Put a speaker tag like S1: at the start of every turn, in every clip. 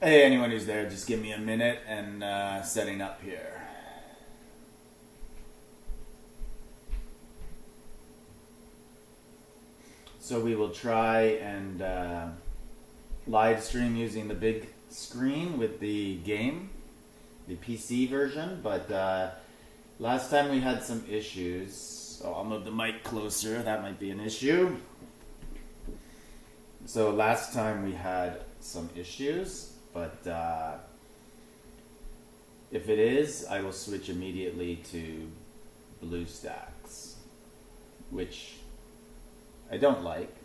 S1: Hey, anyone who's there, just give me a minute and setting up here. So we will try and live stream using the big screen with the game, the PC version, but last time we had some issues, so I'll move the mic closer, that might be an issue. So last time we had some issues, but if it is, I will switch immediately to BlueStacks, which I don't like.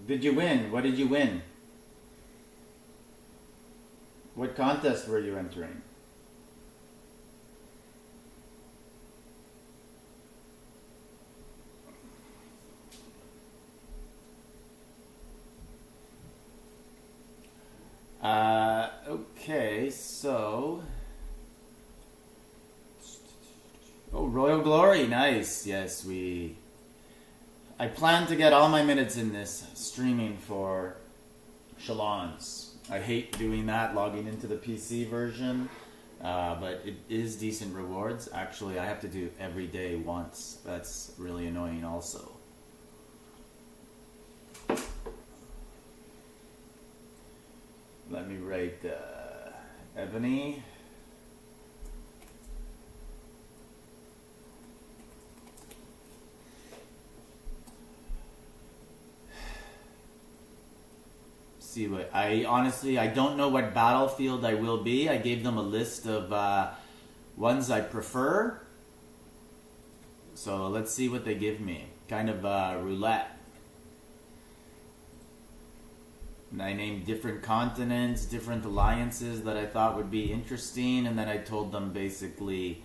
S1: Did you win? What did you win? What contest were you entering? Okay, so... Oh, Royal Glory, nice. Yes, I plan to get all my minutes in this streaming for Chalons. I hate doing that, logging into the PC version, but it is decent rewards. Actually, I have to do every day once. That's really annoying also. Let me write Evony. See what I don't know what battlefield I will be. I gave them a list of ones I prefer. So let's see what they give me. Kind of roulette. And I named different continents, different alliances that I thought would be interesting, and then I told them basically,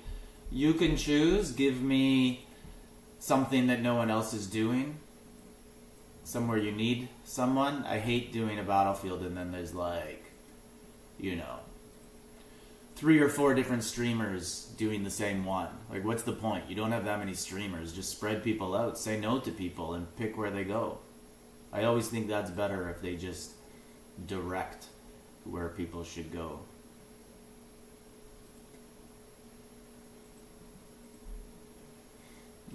S1: you can choose, give me something that no one else is doing. Somewhere you need someone. I hate doing a battlefield and then there's like you know, 3 or 4 different streamers doing the same one. Like, what's the point? You don't have that many streamers. Just spread people out. Say no to people and pick where they go. I always think that's better if they just direct where people should go.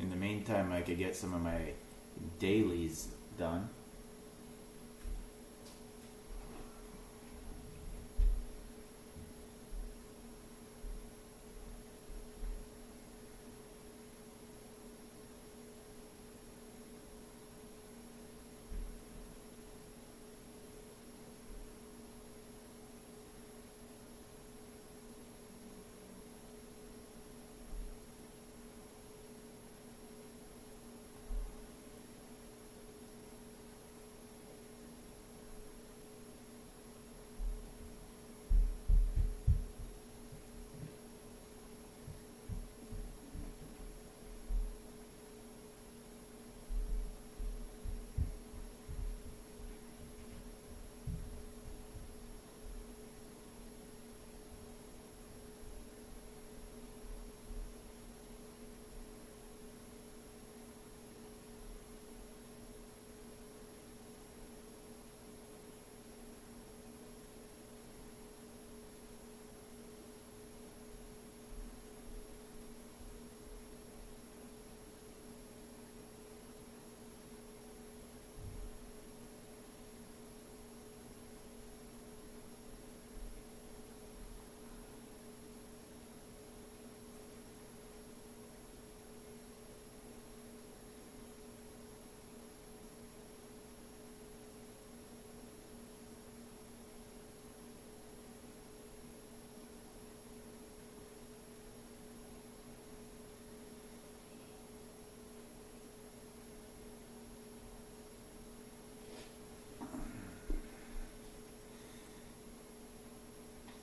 S1: In the meantime, I could get some of my dailies done.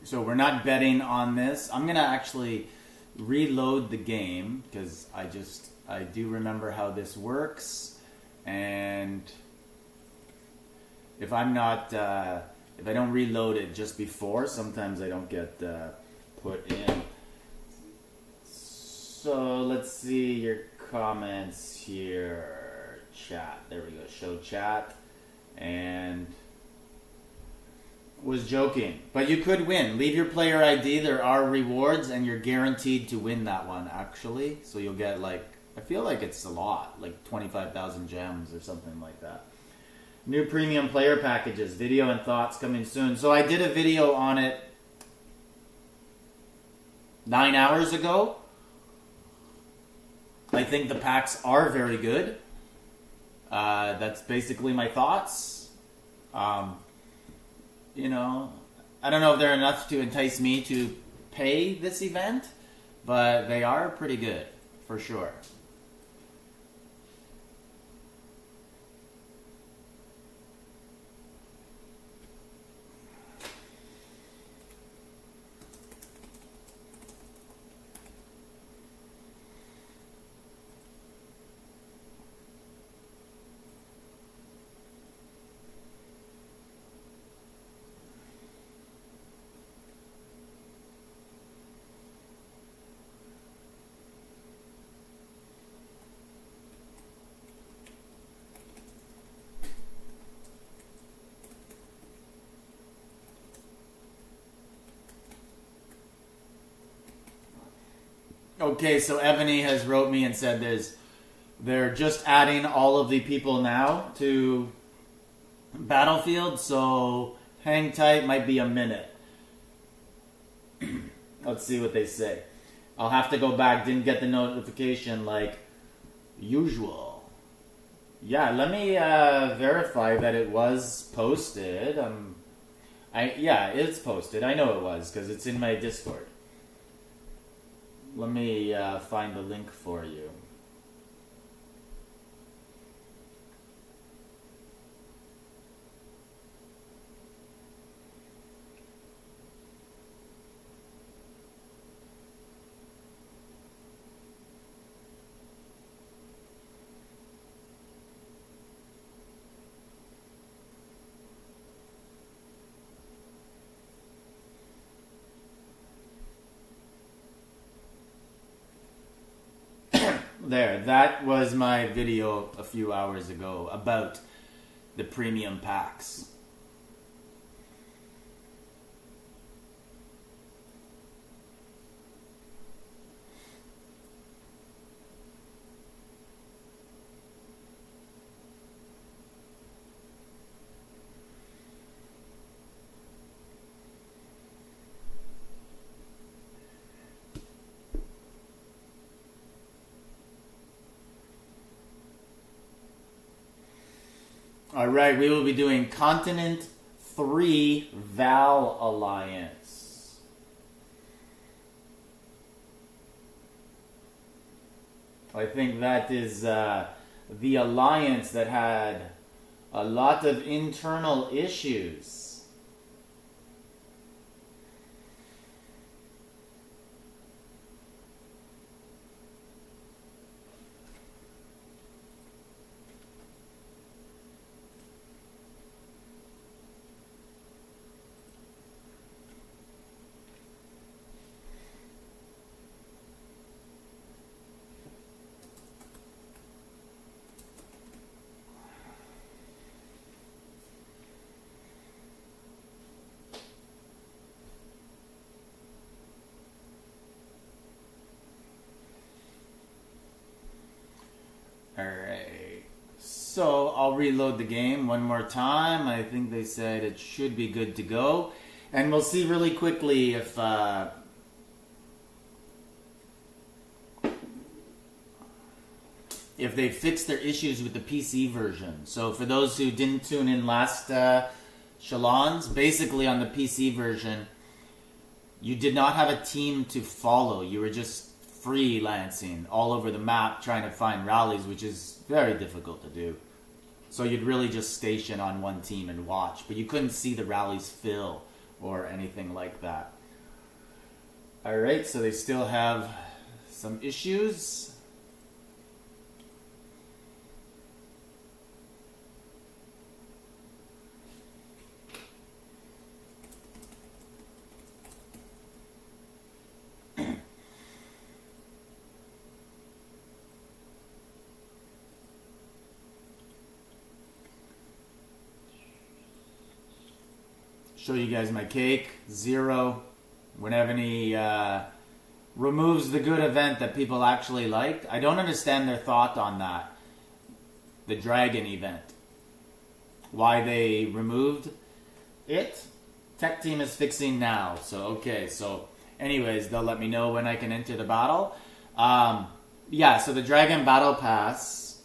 S1: So we're not betting on this. I'm gonna actually reload the game because I do remember how this works, and if I'm not if I don't reload it just before, sometimes I don't get put in. So let's see your comments here. Chat. There we go. Show chat. And was joking. But you could win. Leave your player ID. There are rewards, and you're guaranteed to win that one, actually. So you'll get, like, I feel like it's a lot. Like 25,000 gems or something like that. New premium player packages. Video and thoughts coming soon. So I did a video on it 9 hours ago. I think the packs are very good. That's basically my thoughts. You know, I don't know if they're enough to entice me to pay this event, but they are pretty good, for sure. Okay, so Evony has wrote me and said they're just adding all of the people now to Battlefield, so hang tight, might be a minute. Let's see what they say. I'll have to go back, didn't get the notification like usual. Yeah, let me verify that it was posted. Yeah, it's posted. I know it was because it's in my Discord. Let me find the link for you. There, that was my video a few hours ago about the premium packs. All right, we will be doing Continent 3 VAL Alliance. I think that is the alliance that had a lot of internal issues. Alright, so I'll reload the game one more time. I think they said it should be good to go. And we'll see really quickly if they fixed their issues with the PC version. So for those who didn't tune in last Chalons, basically on the PC version, you did not have a team to follow. You were just freelancing all over the map trying to find rallies, which is very difficult to do. So you'd really just station on one team and watch, but you couldn't see the rallies fill or anything like that. Alright, so they still have some issues. Show you guys my cake. 0. When Evony removes the good event that people actually liked. I don't understand their thought on that. The dragon event. Why they removed it. Tech team is fixing now. So, okay. So, anyways, they'll let me know when I can enter the battle. Yeah, so the dragon battle pass.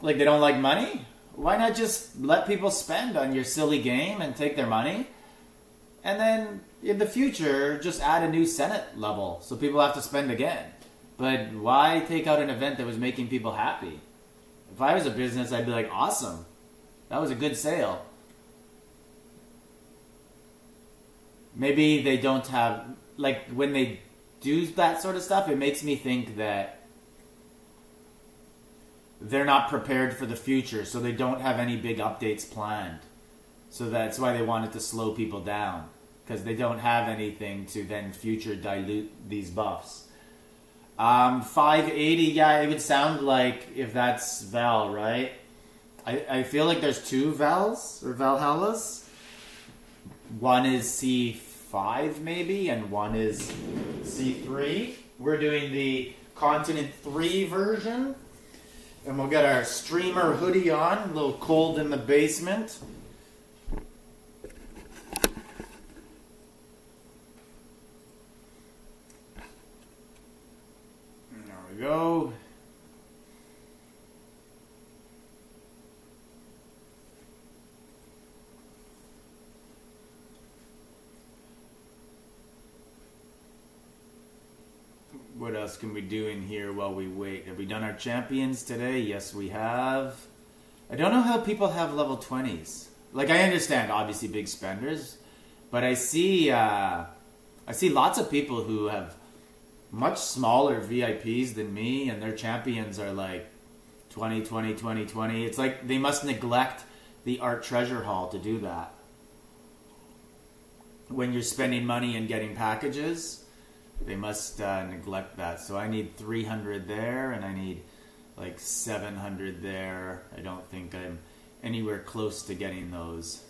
S1: Like, they don't like money? Why not just let people spend on your silly game and take their money? And then in the future, just add a new Senate level so people have to spend again. But why take out an event that was making people happy? If I was a business, I'd be like, awesome. That was a good sale. Maybe they don't have, like when they do that sort of stuff, it makes me think that they're not prepared for the future, so they don't have any big updates planned. So that's why they wanted to slow people down, because they don't have anything to then future dilute these buffs. 580, yeah, it would sound like if that's Val, right? I feel like there's 2 Vals, or Valhallas. One is C5 maybe, and one is C3. We're doing the Continent 3 version. And we'll get our streamer hoodie on, a little cold in the basement. There we go. What else can we do in here while we wait? Have we done our champions today? Yes, we have. I don't know how people have level 20s. Like, I understand, obviously, big spenders. But I see lots of people who have much smaller VIPs than me, and their champions are like 20, 20, 20, 20. It's like they must neglect the art treasure hall to do that. When you're spending money and getting packages. They must neglect that. So I need 300 there, and I need like 700 there. I don't think I'm anywhere close to getting those.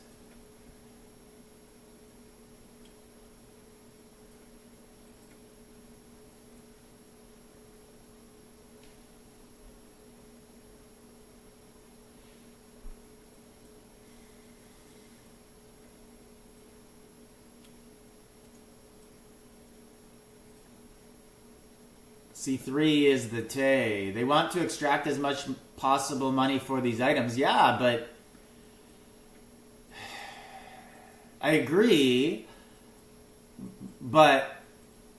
S1: C3 is the Tay. They want to extract as much possible money for these items. Yeah, but I agree. But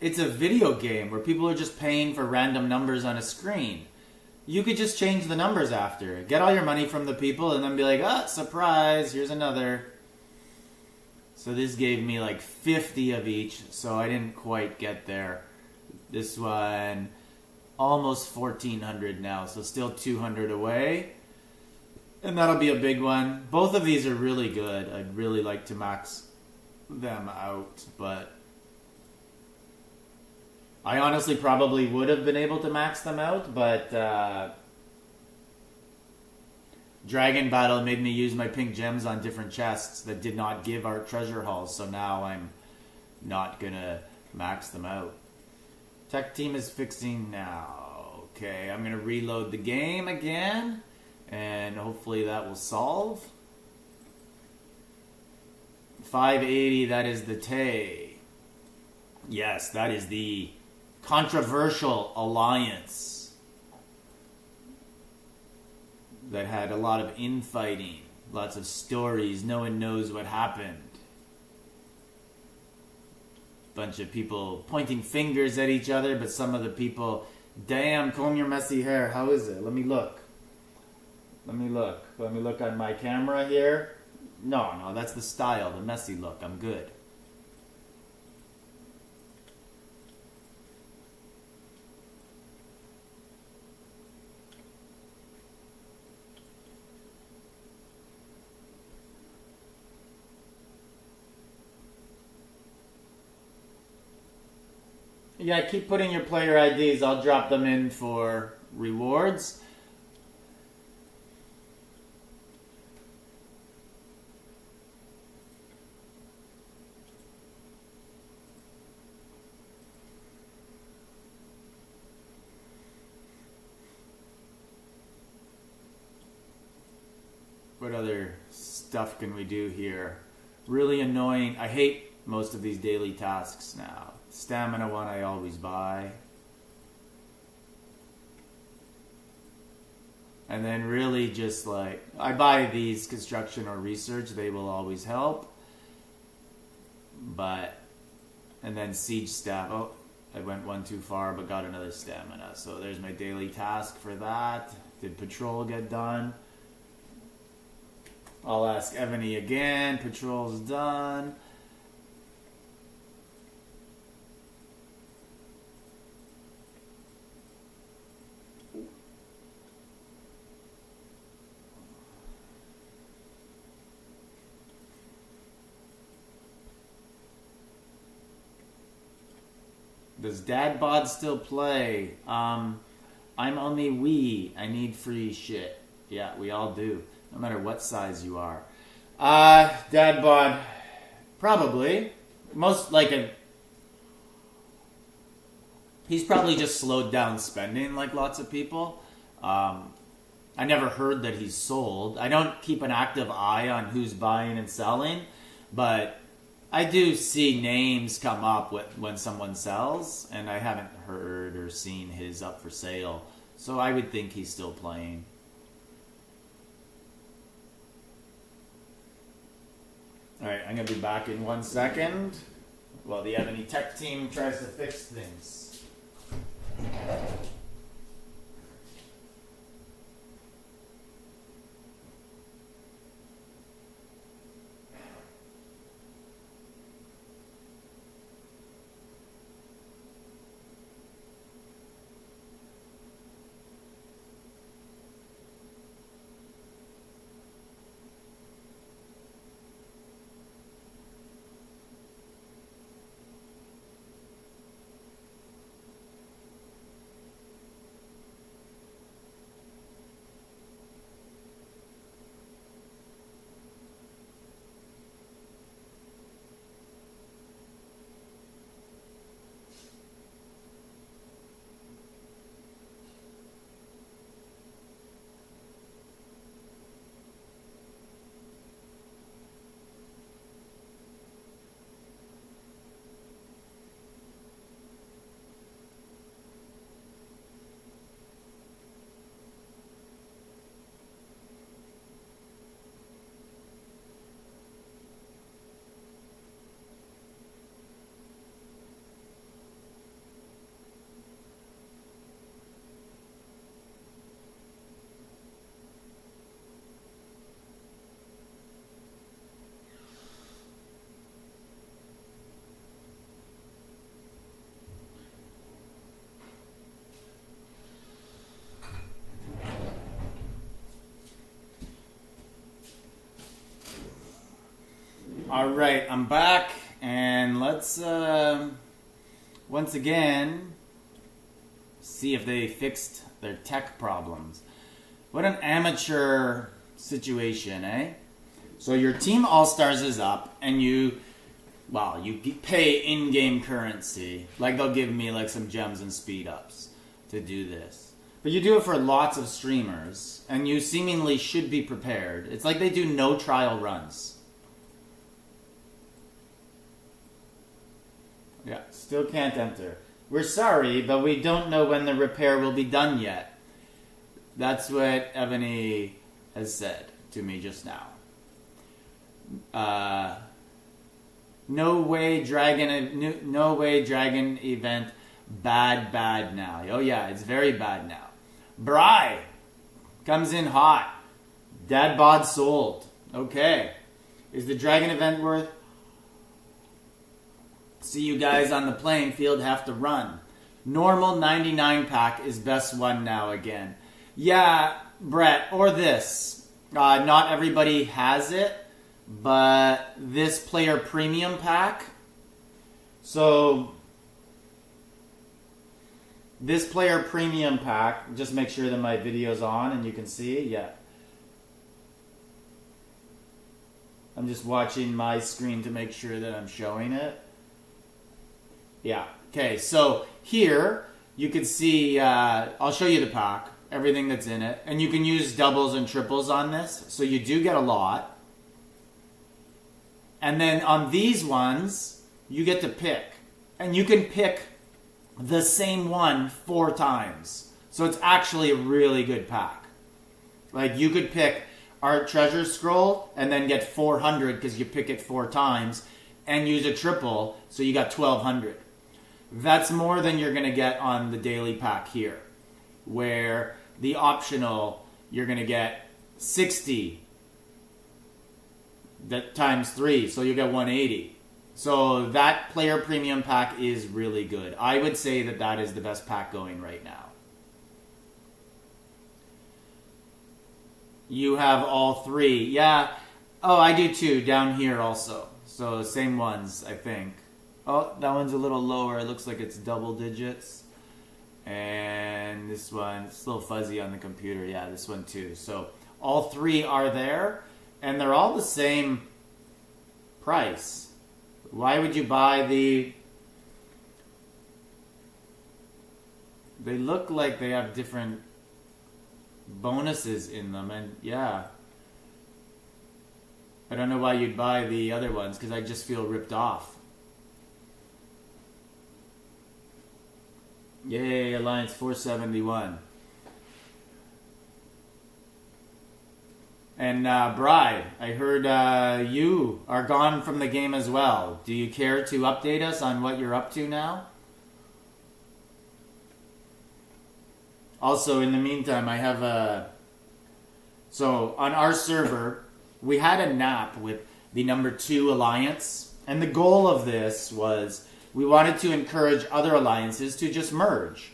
S1: it's a video game where people are just paying for random numbers on a screen. You could just change the numbers after. Get all your money from the people and then be like, oh, surprise, here's another. So this gave me like 50 of each, so I didn't quite get there. This one, almost 1,400 now, so still 200 away. And that'll be a big one. Both of these are really good. I'd really like to max them out, but I honestly probably would have been able to max them out, but Dragon Battle made me use my pink gems on different chests that did not give art treasure hauls, so now I'm not gonna max them out. Tech team is fixing now. Okay, I'm gonna reload the game again, and hopefully that will solve. 580, that is the Tay. Yes, that is the controversial alliance that had a lot of infighting, lots of stories, no one knows what happened. Bunch of people pointing fingers at each other, but some of the people, damn, comb your messy hair, how is it? Let me look on my camera here. No, that's the style, the messy look. I'm good. Yeah, keep putting your player IDs. I'll drop them in for rewards. What other stuff can we do here? Really annoying. I hate most of these daily tasks now. Stamina one I always buy. And then really just like, I buy these construction or research, they will always help. But, and then siege staff, oh, I went one too far but got another stamina. So there's my daily task for that. Did patrol get done? I'll ask Evony again, patrol's done. Does Dad Bod still play? I'm only Wii. I need free shit. Yeah, we all do. No matter what size you are. Dad Bod, probably. He's probably just slowed down spending like lots of people. I never heard that he's sold. I don't keep an active eye on who's buying and selling, but I do see names come up when someone sells, and I haven't heard or seen his up for sale. So I would think he's still playing. Alright, I'm going to be back in 1 second while the Evony tech team tries to fix things. All right, I'm back, and let's once again see if they fixed their tech problems. What an amateur situation, eh? So your team all-stars is up, and you pay in-game currency. Like they'll give me like some gems and speed-ups to do this. But you do it for lots of streamers, and you seemingly should be prepared. It's like they do no trial runs. Yeah, still can't enter. We're sorry, but we don't know when the repair will be done yet. That's what Evony has said to me just now. No way dragon event bad now. Oh yeah, it's very bad now. Bry comes in hot. Dad bod sold. Okay. Is the dragon event worth? See you guys on the playing field, have to run. Normal 99 pack is best one now again. Yeah, Brett, or this. Not everybody has it, but this player premium pack. So, this player premium pack, just make sure that my video's on and you can see. Yeah. I'm just watching my screen to make sure that I'm showing it. Yeah. Okay, so here you can see, I'll show you the pack, everything that's in it. And you can use doubles and triples on this. So you do get a lot. And then on these ones, you get to pick. And you can pick the same one 4 times. So it's actually a really good pack. Like you could pick Art Treasure Scroll and then get 400 because you pick it 4 times. And use a triple, so you got 1200. That's more than you're going to get on the daily pack here, where the optional, you're going to get 60 that times 3, so you get 180. So that player premium pack is really good. I would say that that is the best pack going right now. You have all 3. Yeah. Oh, I do too, down here also. So same ones, I think. Oh, that one's a little lower. It looks like it's double digits. And this one, it's a little fuzzy on the computer. Yeah, this one too. So all 3 are there, and they're all the same price. Why would you buy the... They look like they have different bonuses in them, and yeah. I don't know why you'd buy the other ones, because I just feel ripped off. Yay, Alliance 471. And Bride, I heard you are gone from the game as well. Do you care to update us on what you're up to now? Also, in the meantime, I have a... So, on our server, we had a nap with the number 2 alliance. And the goal of this was... We wanted to encourage other alliances to just merge,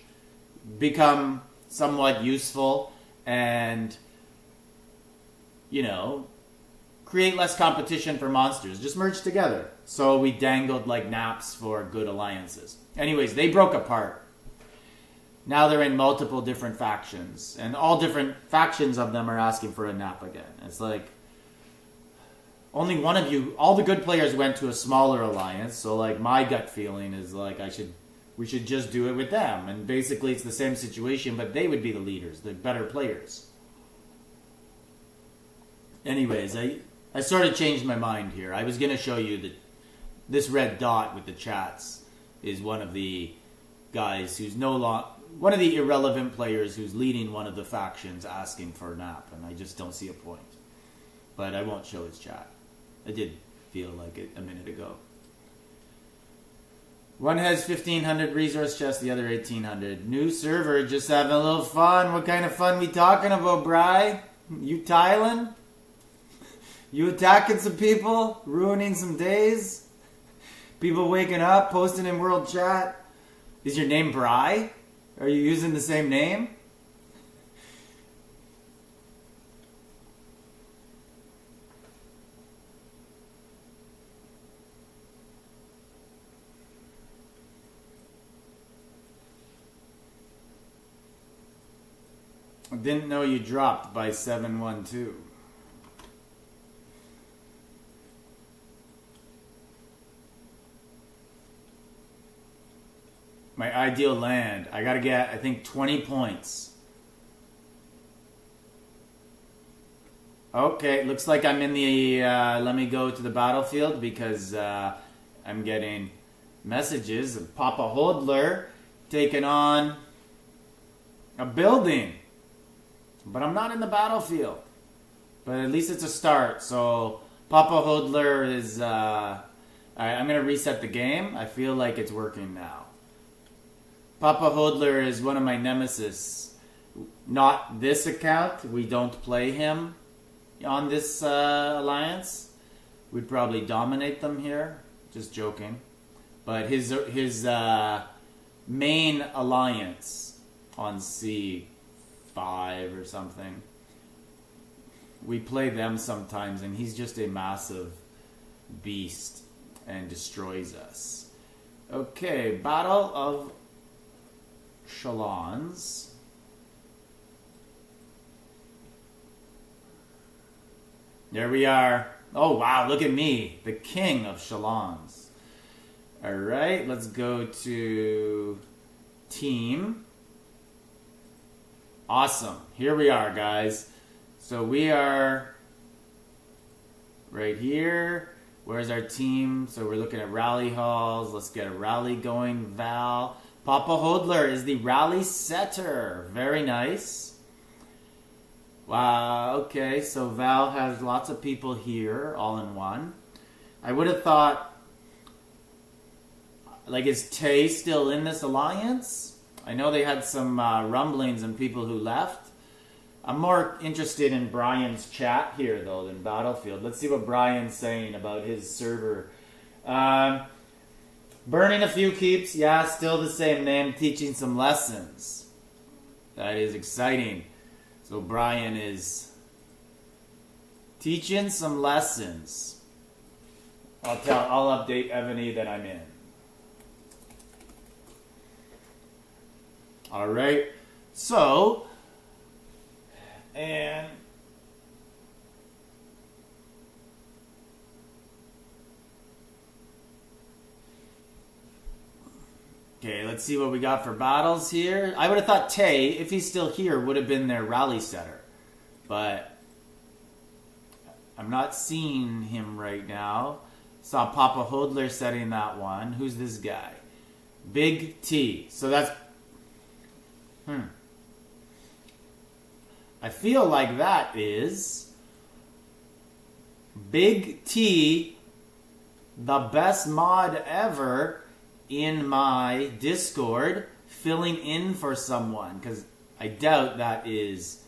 S1: become somewhat useful, and, you know, create less competition for monsters. Just merge together. So we dangled like naps for good alliances. Anyways, they broke apart. Now they're in multiple different factions, and all different factions of them are asking for a nap again. It's like... Only one of you, all the good players went to a smaller alliance, so like my gut feeling is like we should just do it with them. And basically it's the same situation, but they would be the leaders, the better players. Anyways, I sort of changed my mind here. I was going to show you that this red dot with the chats is one of the guys who's one of the irrelevant players who's leading one of the factions asking for a nap, and I just don't see a point. But I won't show his chat. I did feel like it a minute ago. One has 1,500 resource chests, the other 1,800. New server, just having a little fun. What kind of fun we talking about, Bri? You tiling? You attacking some people? Ruining some days? People waking up, posting in world chat? Is your name Bri? Are you using the same name? I didn't know you dropped by 712. My ideal land. I gotta get, I think, 20 points. Okay, looks like I'm in the, let me go to the battlefield because I'm getting messages of Papa Hodler taking on a building. But I'm not in the battlefield. But at least it's a start. So Papa Hodler is, I'm going to reset the game. I feel like it's working now. Papa Hodler is one of my nemesis. Not this account. We don't play him on this alliance. We'd probably dominate them here. Just joking. But his main alliance on C5 or something, we play them sometimes, and he's just a massive beast and destroys us. Okay, Battle of Chalons. There we are. Oh wow, look at me, the king of Chalons. Alright, let's go to team. Awesome. Here we are, guys. So we are right here. Where's our team? So we're looking at rally halls. Let's get a rally going. VAL. Papa Hodler is the rally setter. Very nice. Wow, okay. So VAL has lots of people here, all in one. I would have thought, like, is Tay still in this alliance? I know they had some rumblings and people who left. I'm more interested in Brian's chat here, though, than Battlefield. Let's see what Brian's saying about his server. Burning a few keeps. Yeah, still the same name. Teaching some lessons. That is exciting. So Brian is teaching some lessons. I'll update Evony that I'm in. All right. So, and okay, let's see what we got for battles here. I would have thought Tay, if he's still here, would have been their rally setter. But I'm not seeing him right now. Saw Papa Hodler setting that one. Who's this guy? Big T. So that's... I feel like that is Big T, the best mod ever in my Discord, filling in for someone, because I doubt that is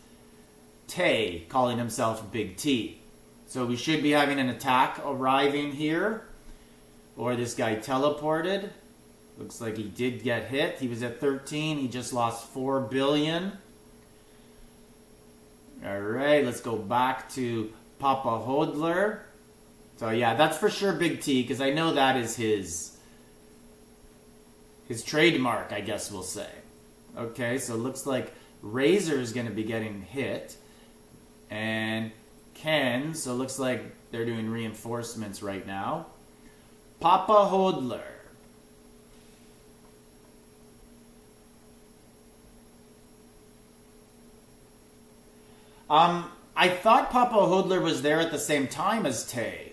S1: Tay calling himself Big T. So we should be having an attack arriving here, or this guy teleported. Looks like he did get hit. He was at 13. He just lost 4 billion. All right, let's go back to Papa Hodler. So yeah, that's for sure Big T, because I know that is his trademark, I guess we'll say. Okay, so it looks like Razor is going to be getting hit. And Ken, so it looks like they're doing reinforcements right now. Papa Hodler. I thought Papa Hodler was there at the same time as Tay.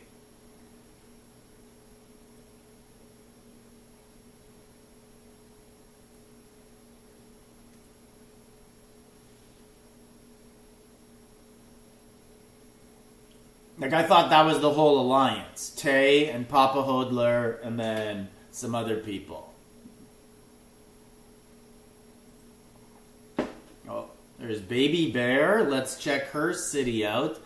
S1: Like, I thought that was the whole alliance. Tay and Papa Hodler and then some other people. Oh, there's Baby Bear. Let's check her city out.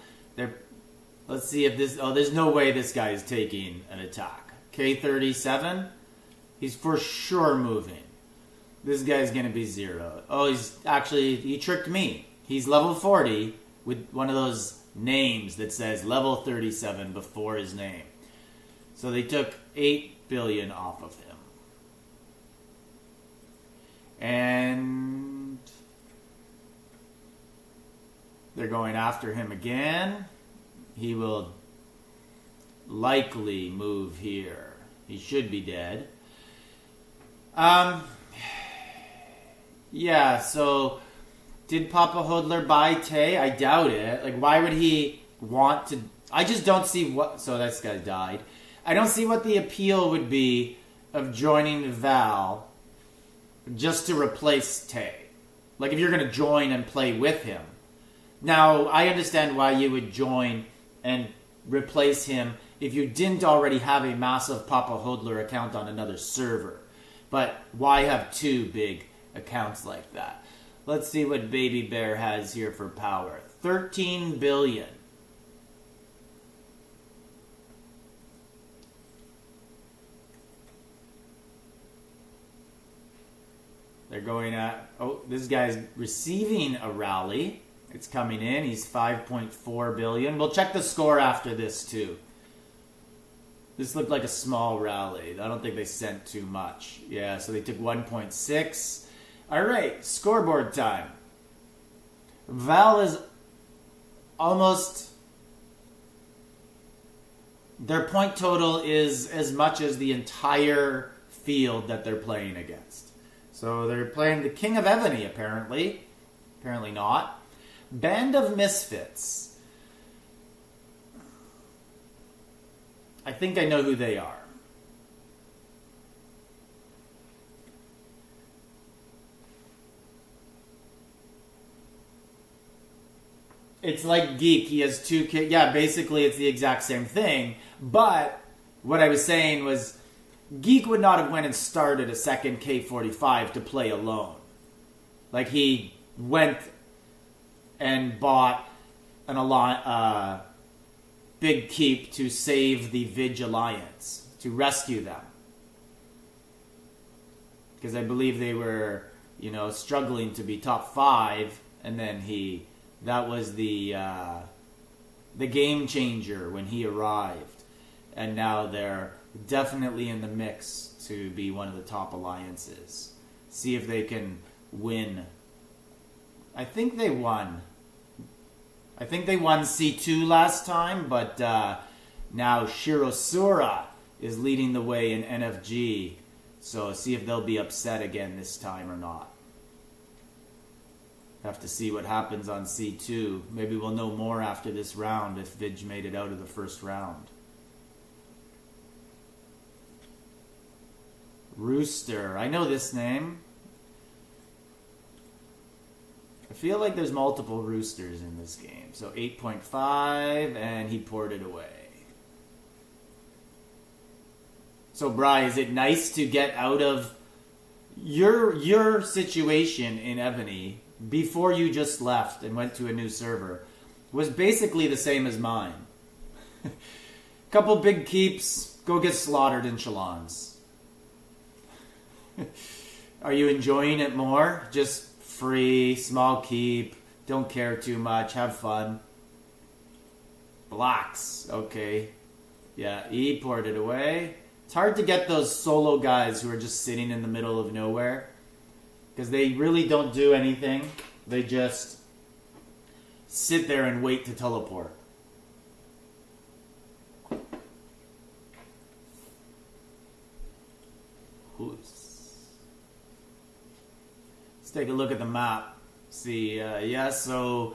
S1: Let's see if this... Oh, there's no way this guy is taking an attack. K37. He's for sure moving. This guy's going to be 0. Oh, he tricked me. He's level 40 with one of those names that says level 37 before his name. So they took 8 billion off of him. And They're going after him again. He will likely move here. He should be dead. Yeah, so did Papa Hodler buy Tay? I doubt it. Like, why would he want to... I just don't see what... So this guy died. I don't see what the appeal would be of joining VAL just to replace Tay. Like, if you're going to join and play with him. Now, I understand why you would join and replace him if you didn't already have a massive Papa Hodler account on another server. But why have two big accounts like that? Let's see what Baby Bear has here for power. 13 billion. They're going at... Oh, this guy's receiving a rally. It's coming in. He's 5.4 billion. We'll check the score after this, too. This looked like a small rally. I don't think they sent too much. Yeah, so they took 1.6. All right, scoreboard time. VAL is almost... Their point total is as much as the entire field that they're playing against. So they're playing the King of Evony, apparently. Apparently not. Band of Misfits. I think I know who they are. It's like Geek. He has two kids. Yeah, basically it's the exact same thing. But what I was saying was Geek would not have went and started a second K45 to play alone. Like, he went and bought an big keep to save the Vidge Alliance, to rescue them. Because I believe they were, struggling to be top 5, and then that was the game changer when he arrived. And now they're definitely in the mix to be one of the top alliances. See if they can win. I think they won. I think they won C2 last time, but now Shirosura is leading the way in NFG. So see if they'll be upset again this time or not. Have to see what happens on C2. Maybe we'll know more after this round if Vidge made it out of the first round. Rooster. I know this name. I feel like there's multiple Roosters in this game. So 8.5, and he poured it away. So, Bri, is it nice to get out of your situation in Evony before you just left and went to a new server? Was basically the same as mine. Couple big keeps, go get slaughtered in Chalons. Are you enjoying it more? Just free, small keep, don't care too much, have fun. Blocks, okay. Yeah, he poured it away. It's hard to get those solo guys who are just sitting in the middle of nowhere. Because they really don't do anything. They just sit there and wait to teleport. Let's take a look at the map. See, so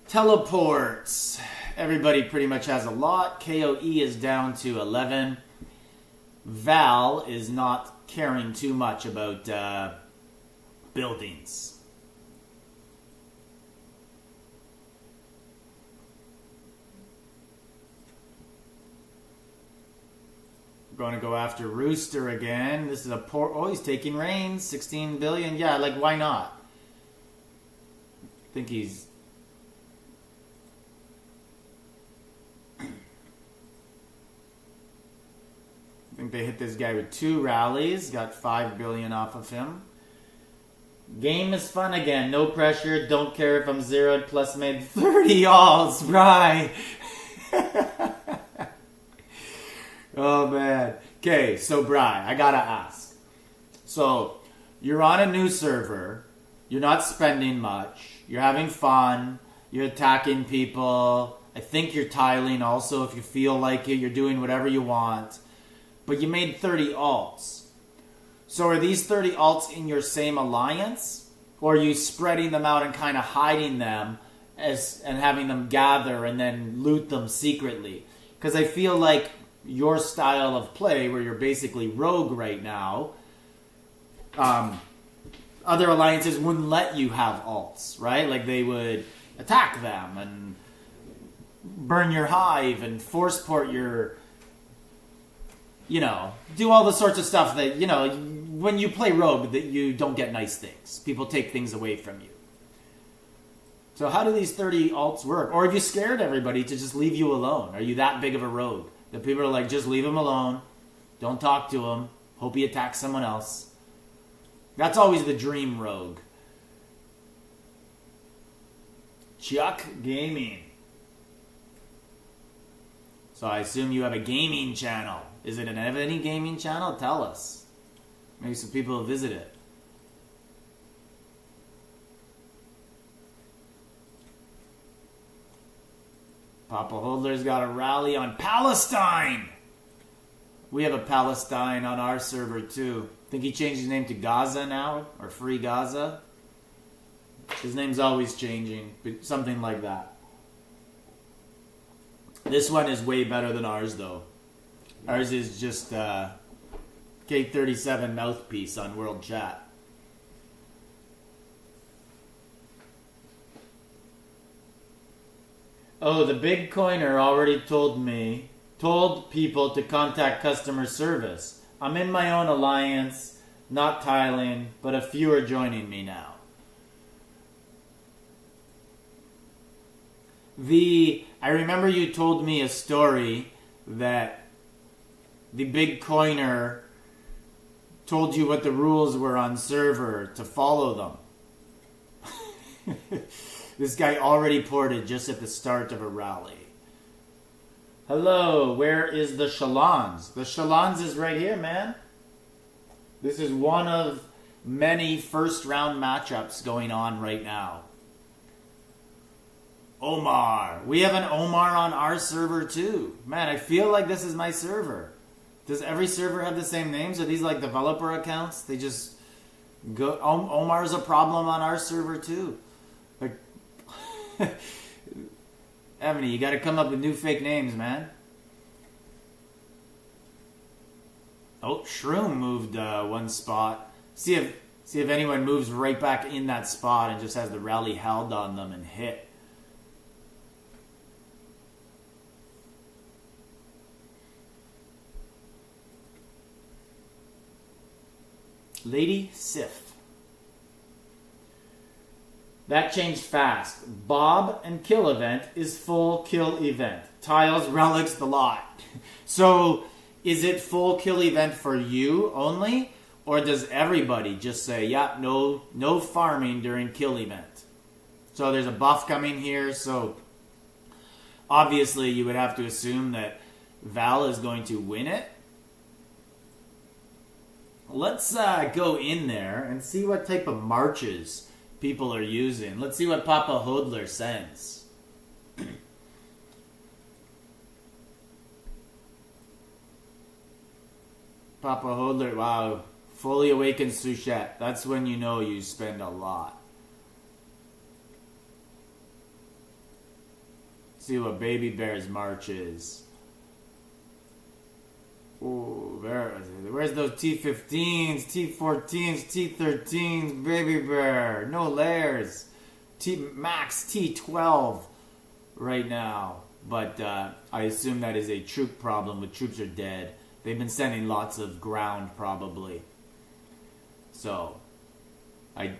S1: teleports. Everybody pretty much has a lot. KOE is down to 11. VAL is not caring too much about buildings. Going to go after Rooster again. This is a poor... Oh, he's taking reigns. 16 billion. Yeah, like, why not? I think he's... I think they hit this guy with 2 rallies. Got 5 billion off of him. Game is fun again. No pressure. Don't care if I'm zeroed. Plus made 30 alls. Right. Oh, man. Okay, so, Bri, I gotta ask. So, you're on a new server. You're not spending much. You're having fun. You're attacking people. I think you're tiling also if you feel like it. You're doing whatever you want. But you made 30 alts. So are these 30 alts in your same alliance? Or are you spreading them out and kind of hiding them and having them gather and then loot them secretly? Because I feel like your style of play, where you're basically rogue right now, other alliances wouldn't let you have alts, right? Like they would attack them and burn your hive and force port your, do all the sorts of stuff that, when you play rogue, that you don't get nice things. People take things away from you. So how do these 30 alts work? Or have you scared everybody to just leave you alone? Are you that big of a rogue that people are like, just leave him alone, don't talk to him, hope he attacks someone else? That's always the dream rogue. Chuck Gaming. So I assume you have a gaming channel. Is it an Evony gaming channel? Tell us. Maybe some people will visit it. Papa Hodler's got a rally on Palestine. We have a Palestine on our server too. Think he changed his name to Gaza now? Or Free Gaza? His name's always changing. Something like that. This one is way better than ours though. Ours is just K37 mouthpiece on World Chat. Oh, the big coiner already told people to contact customer service. I'm in my own alliance, not tiling, but a few are joining me now. I remember you told me a story that the big coiner told you what the rules were on server to follow them. This guy already ported just at the start of a rally. Hello, where is the Chalons? The Chalons is right here, man. This is one of many first round matchups going on right now. Omar. We have an Omar on our server too. Man, I feel like this is my server. Does every server have the same names? Are these like developer accounts? They just go... Omar's a problem on our server too. Like... Evony, you gotta come up with new fake names, man. Oh, Shroom moved one spot. See if anyone moves right back in that spot and just has the rally held on them and hit. Lady Sif. That changed fast. Bob and kill event is full kill event. Tiles, relics, the lot. So, is it full kill event for you only? Or does everybody just say, yeah, no farming during kill event? So there's a buff coming here, so obviously you would have to assume that VAL is going to win it. Let's go in there and see what type of marches people are using. Let's see what Papa Hodler sends. Papa Hodler, wow. Fully awakened Souchette. That's when you know you spend a lot. See what Baby Bear's march is. Ooh, where's those T15s, T14s, T13s, Baby Bear? No layers. Max T12 right now. But I assume that is a troop problem. The troops are dead. They've been sending lots of ground probably. So, I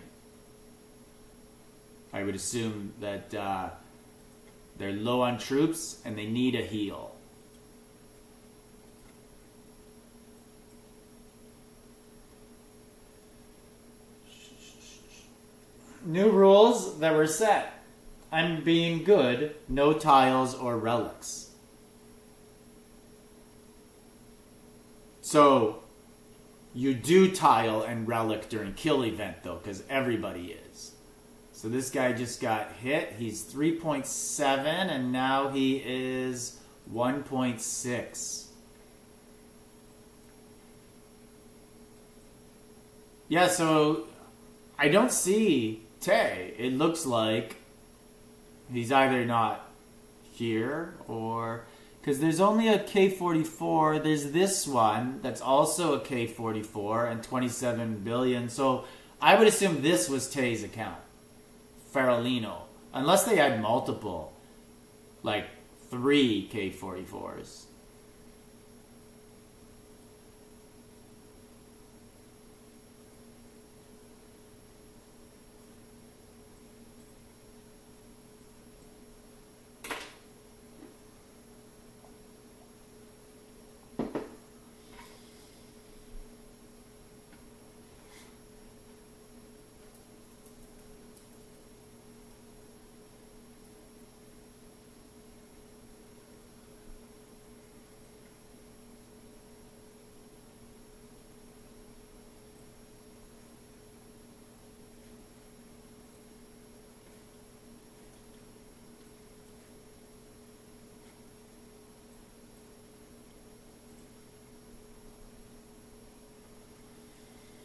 S1: would assume that they're low on troops and they need a heal. New rules that were set. I'm being good. No tiles or relics. So, you do tile and relic during kill event though, because everybody is. So this guy just got hit. He's 3.7 and now he is 1.6. Yeah, so I don't see Tay. It looks like he's either not here or... Because there's only a K44. There's this one that's also a K44 and 27 billion. So I would assume this was Tay's account. Farolino. Unless they had multiple. Like 3 K44s.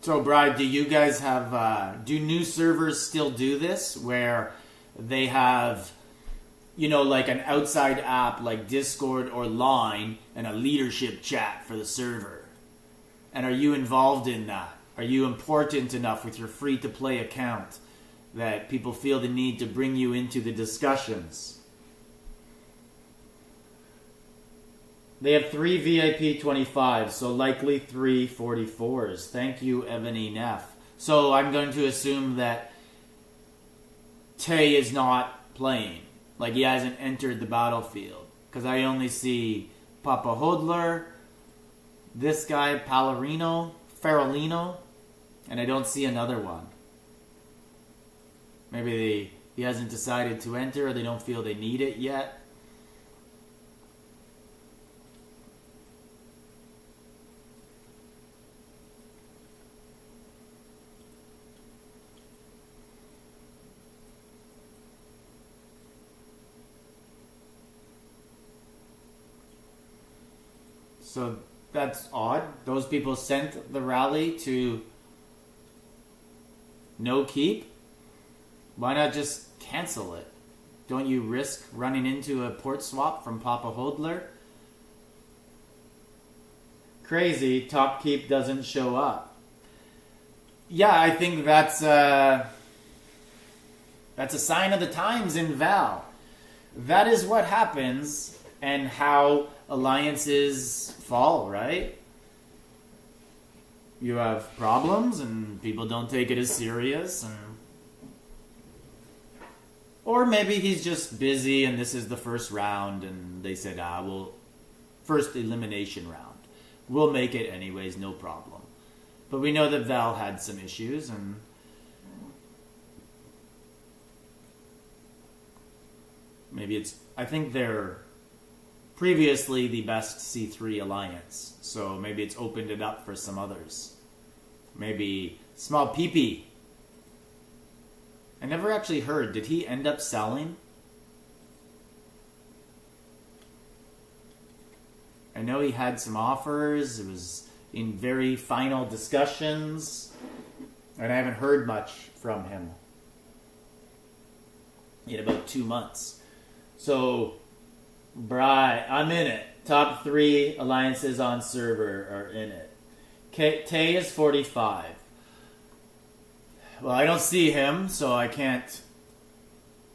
S1: So, Bride, do you guys have, do new servers still do this? Where they have, you know, like an outside app like Discord or Line and a leadership chat for the server? And are you involved in that? Are you important enough with your free-to-play account that people feel the need to bring you into the discussions? They have 3 VIP 25s, so likely 3 44s. Thank you, Evony Neff. So I'm going to assume that Tay is not playing. Like he hasn't entered the battlefield. Because I only see Papa Hodler, this guy, Farolino, and I don't see another one. Maybe he hasn't decided to enter or they don't feel they need it yet. So that's odd. Those people sent the rally to no keep. Why not just cancel it? Don't you risk running into a port swap from Papa Hodler? Crazy, top keep doesn't show up. Yeah, I think that's a sign of the times in VAL. That is what happens and how alliances fall, right? You have problems and people don't take it as serious, and or maybe he's just busy and this is the first round and they said, we'll first elimination round. We'll make it anyways, no problem. But we know that VAL had some issues and maybe I think they're previously the best C3 alliance, so maybe it's opened it up for some others. Maybe Small Peepee. I never actually heard. Did he end up selling? I know he had some offers. It was in very final discussions, and I haven't heard much from him in about 2 months. So, I'm in it. Top 3 alliances on server are in it. Tay is 45. Well, I don't see him, so I can't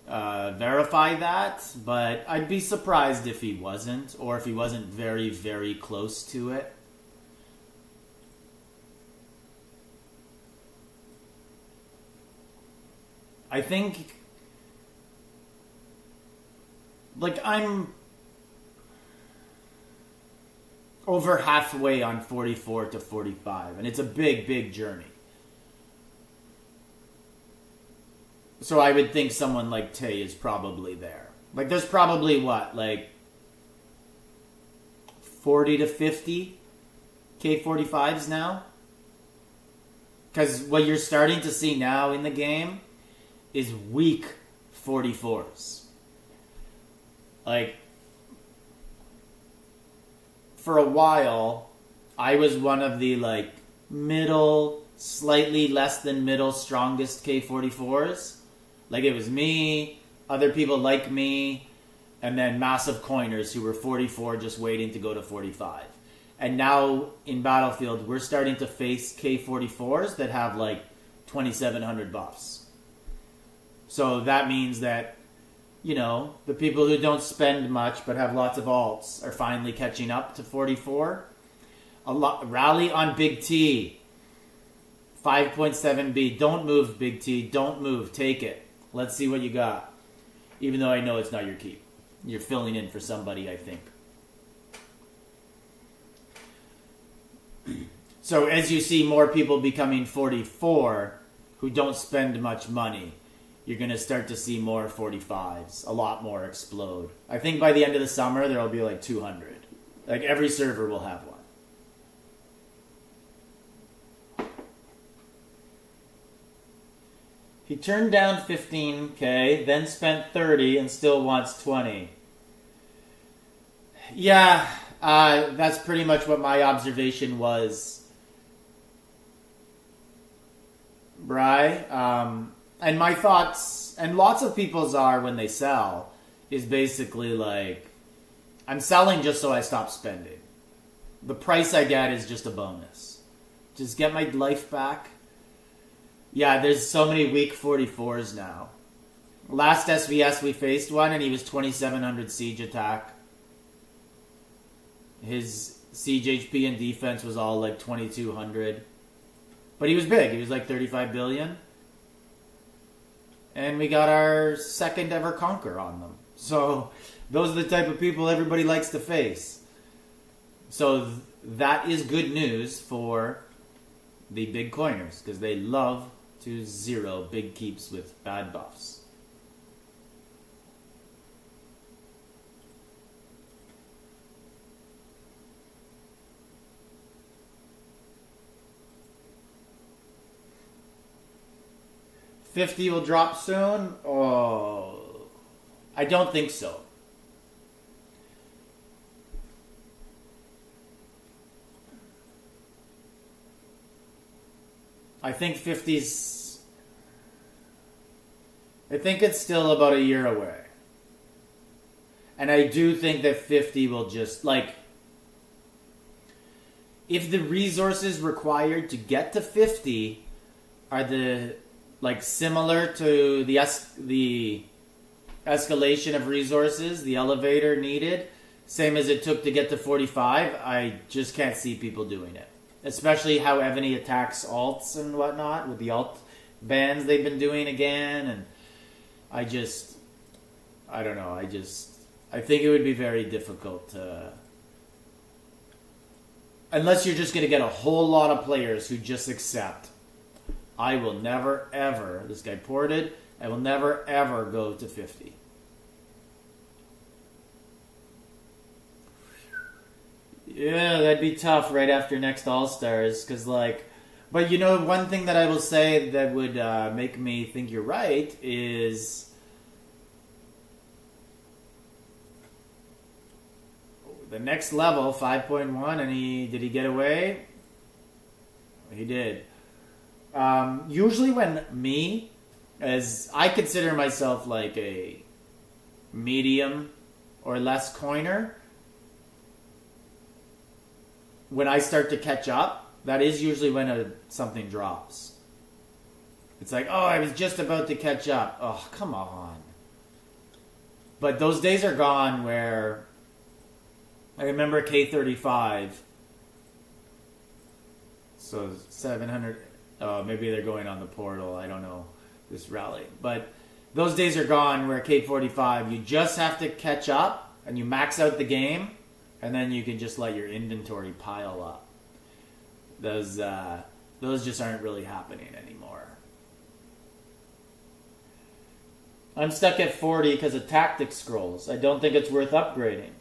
S1: verify that, but I'd be surprised if he wasn't, or if he wasn't very, very close to it. I think, like, I'm over halfway on 44 to 45, and it's a big, big journey. So I would think someone like Tay is probably there. Like, there's probably, what, like 40 to 50 K45s now? Because what you're starting to see now in the game is weak 44s. Like, for a while, I was one of the, like, middle, slightly less than middle, strongest K44s. Like, it was me, other people like me, and then massive coiners who were 44 just waiting to go to 45. And now, in Battlefield, we're starting to face K44s that have, like, 2,700 buffs. So that means that, you know, the people who don't spend much but have lots of alts are finally catching up to 44. Rally on Big T. 5.7B. Don't move, Big T. Don't move. Take it. Let's see what you got. Even though I know it's not your keep. You're filling in for somebody, I think. So as you see more people becoming 44 who don't spend much money, you're going to start to see more 45s. A lot more explode. I think by the end of the summer, there will be like 200. Like, every server will have one. He turned down 15K, then spent 30 and still wants 20. Yeah, that's pretty much what my observation was, Bri. And my thoughts, and lots of people's are when they sell, is basically like, I'm selling just so I stop spending. The price I get is just a bonus. Just get my life back. Yeah, there's so many weak 44s now. Last SVS we faced one and he was 2700 siege attack. His siege HP and defense was all like 2200. But he was big. He was like 35 billion. And we got our second ever conquer on them. So those are the type of people everybody likes to face. So that is good news for the big coiners, because they love to zero big keeps with bad buffs. $50 will drop soon? Oh, I don't think so. I think 50's... I think it's still about a year away. And I do think that 50 will just, like... If the resources required to get to 50 are the... like, similar to the escalation of resources, the elevator needed, same as it took to get to 45, I just can't see people doing it. Especially how Evony attacks alts and whatnot, with the alt bans they've been doing again, and I don't know, I think it would be very difficult to... Unless you're just going to get a whole lot of players who just accept, I will never ever, this guy ported, I will never ever go to 50. Yeah, that'd be tough right after next All-Stars, because, like... But, you know, one thing that I will say that would make me think you're right is... the next level, 5.1, and did he get away? He did. Usually when me, as I consider myself like a medium or less coiner, when I start to catch up, that is usually when something drops. It's like, oh, I was just about to catch up. Oh, come on. But those days are gone where I remember K35. So 700. Oh, maybe they're going on the portal. I don't know this rally. But those days are gone where K45, you just have to catch up and you max out the game, and then you can just let your inventory pile up. Those just aren't really happening anymore. I'm stuck at 40 because of tactic scrolls. I don't think it's worth upgrading.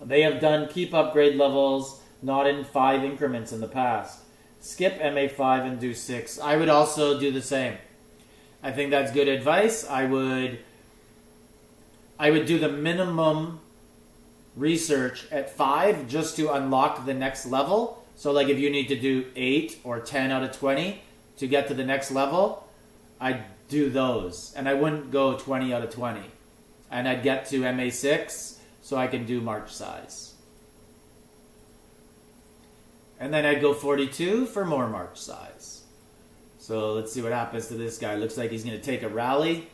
S1: They have done keep upgrade levels not in 5 increments in the past. Skip MA5 and do 6. I would also do the same. I think that's good advice. I would do the minimum research at 5 just to unlock the next level. So like if you need to do 8 or 10 out of 20 to get to the next level, I'd do those. And I wouldn't go 20 out of 20. And I'd get to MA6 so I can do March size. And then I'd go 42 for more March size. So let's see what happens to this guy. Looks like he's going to take a rally.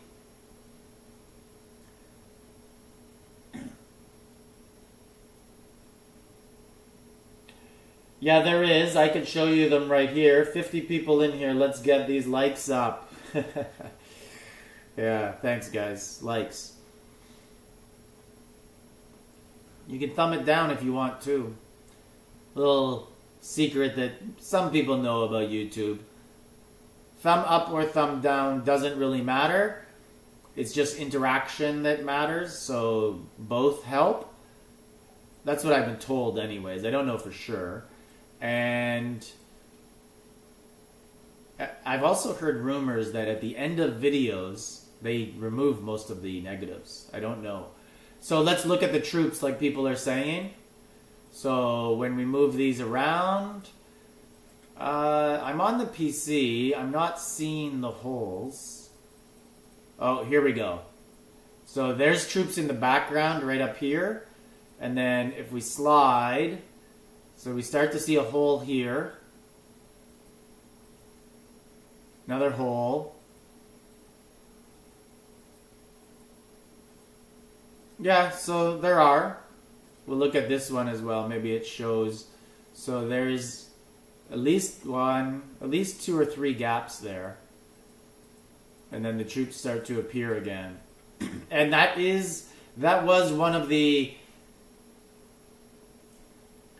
S1: Yeah, there is. I can show you them right here. 50 people in here. Let's get these likes up. Yeah, thanks guys. Likes. You can thumb it down if you want to. Little secret that some people know about YouTube. Thumb up or thumb down doesn't really matter. It's just interaction that matters, so both help. That's what I've been told anyways. I don't know for sure. And I've also heard rumors that at the end of videos, they remove most of the negatives. I don't know. So let's look at the troops like people are saying. So when we move these around, I'm on the PC. I'm not seeing the holes. Oh, here we go. So there's troops in the background right up here. And then if we slide, so we start to see a hole here. Another hole. Yeah, so there are. We'll look at this one as well. Maybe it shows. So there's at least 2 or 3 gaps there. And then the troops start to appear again. And that was one of the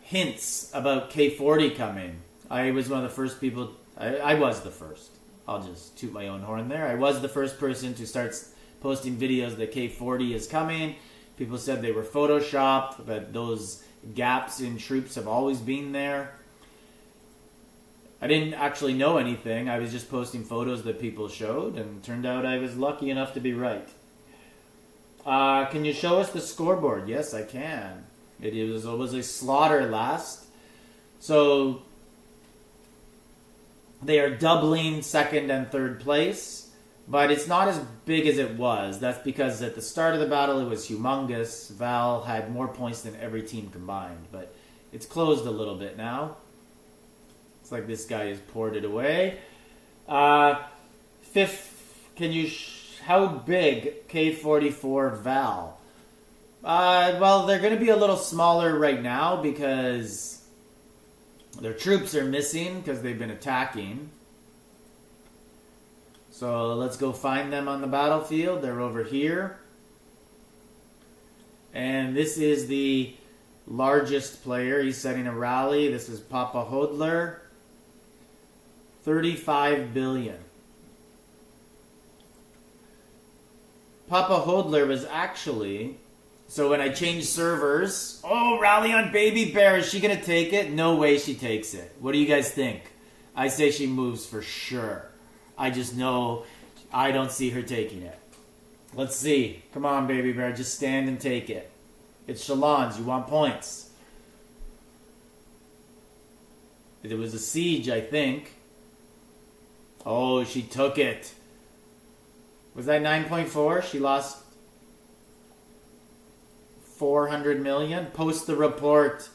S1: hints about K40 coming. I was one of the first people. I was the first. I'll just toot my own horn there. I was the first person to start posting videos that K40 is coming. People said they were photoshopped, but those gaps in troops have always been there. I didn't actually know anything. I was just posting photos that people showed, and it turned out I was lucky enough to be right. Can you show us the scoreboard? Yes, I can. It was a slaughter last. So they are doubling second and third place. But it's not as big as it was. That's because at the start of the battle it was humongous. VAL had more points than every team combined. But it's closed a little bit now. It's like this guy has poured it away. Fifth, how big K44 VAL? Well, they're going to be a little smaller right now because their troops are missing because they've been attacking. So let's go find them on the battlefield. They're over here. And this is the largest player. He's setting a rally. This is Papa Hodler. 35 billion. Papa Hodler was actually... So when I changed servers... Oh, rally on Baby Bear. Is she going to take it? No way she takes it. What do you guys think? I say she moves for sure. I just know I don't see her taking it. Let's see. Come on, Baby Bear. Just stand and take it. It's Chalons. You want points. It was a siege, I think. Oh, she took it. Was that 9.4? She lost 400 million? Post the report.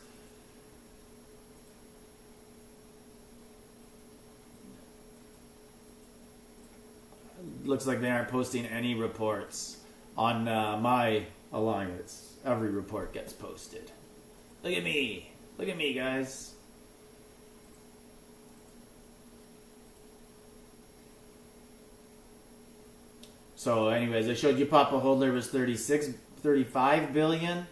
S1: Looks like they aren't posting any reports on my alliance. Every report gets posted. Look at me. Look at me, guys. So anyways, I showed you Papa Hodler was 35 billion.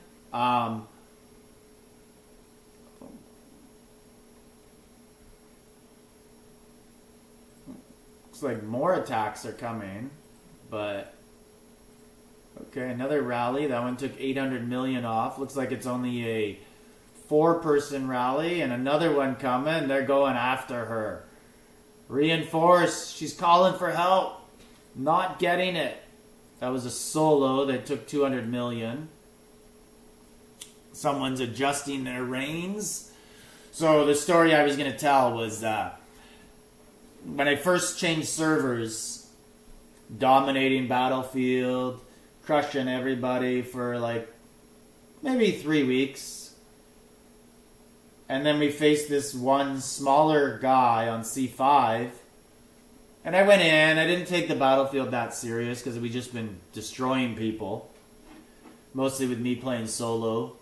S1: Looks like more attacks are coming, but okay, another rally. That one took 800 million off. Looks like it's only a 4-person rally, and another one coming. They're going after her. Reinforce. She's calling for help. Not getting it. That was a solo that took 200 million. Someone's adjusting their reins. So the story I was going to tell was when I first changed servers, dominating Battlefield, crushing everybody for like maybe 3 weeks. And then we faced this one smaller guy on C5. And I went in. I didn't take the Battlefield that serious because we just been destroying people. Mostly with me playing solo.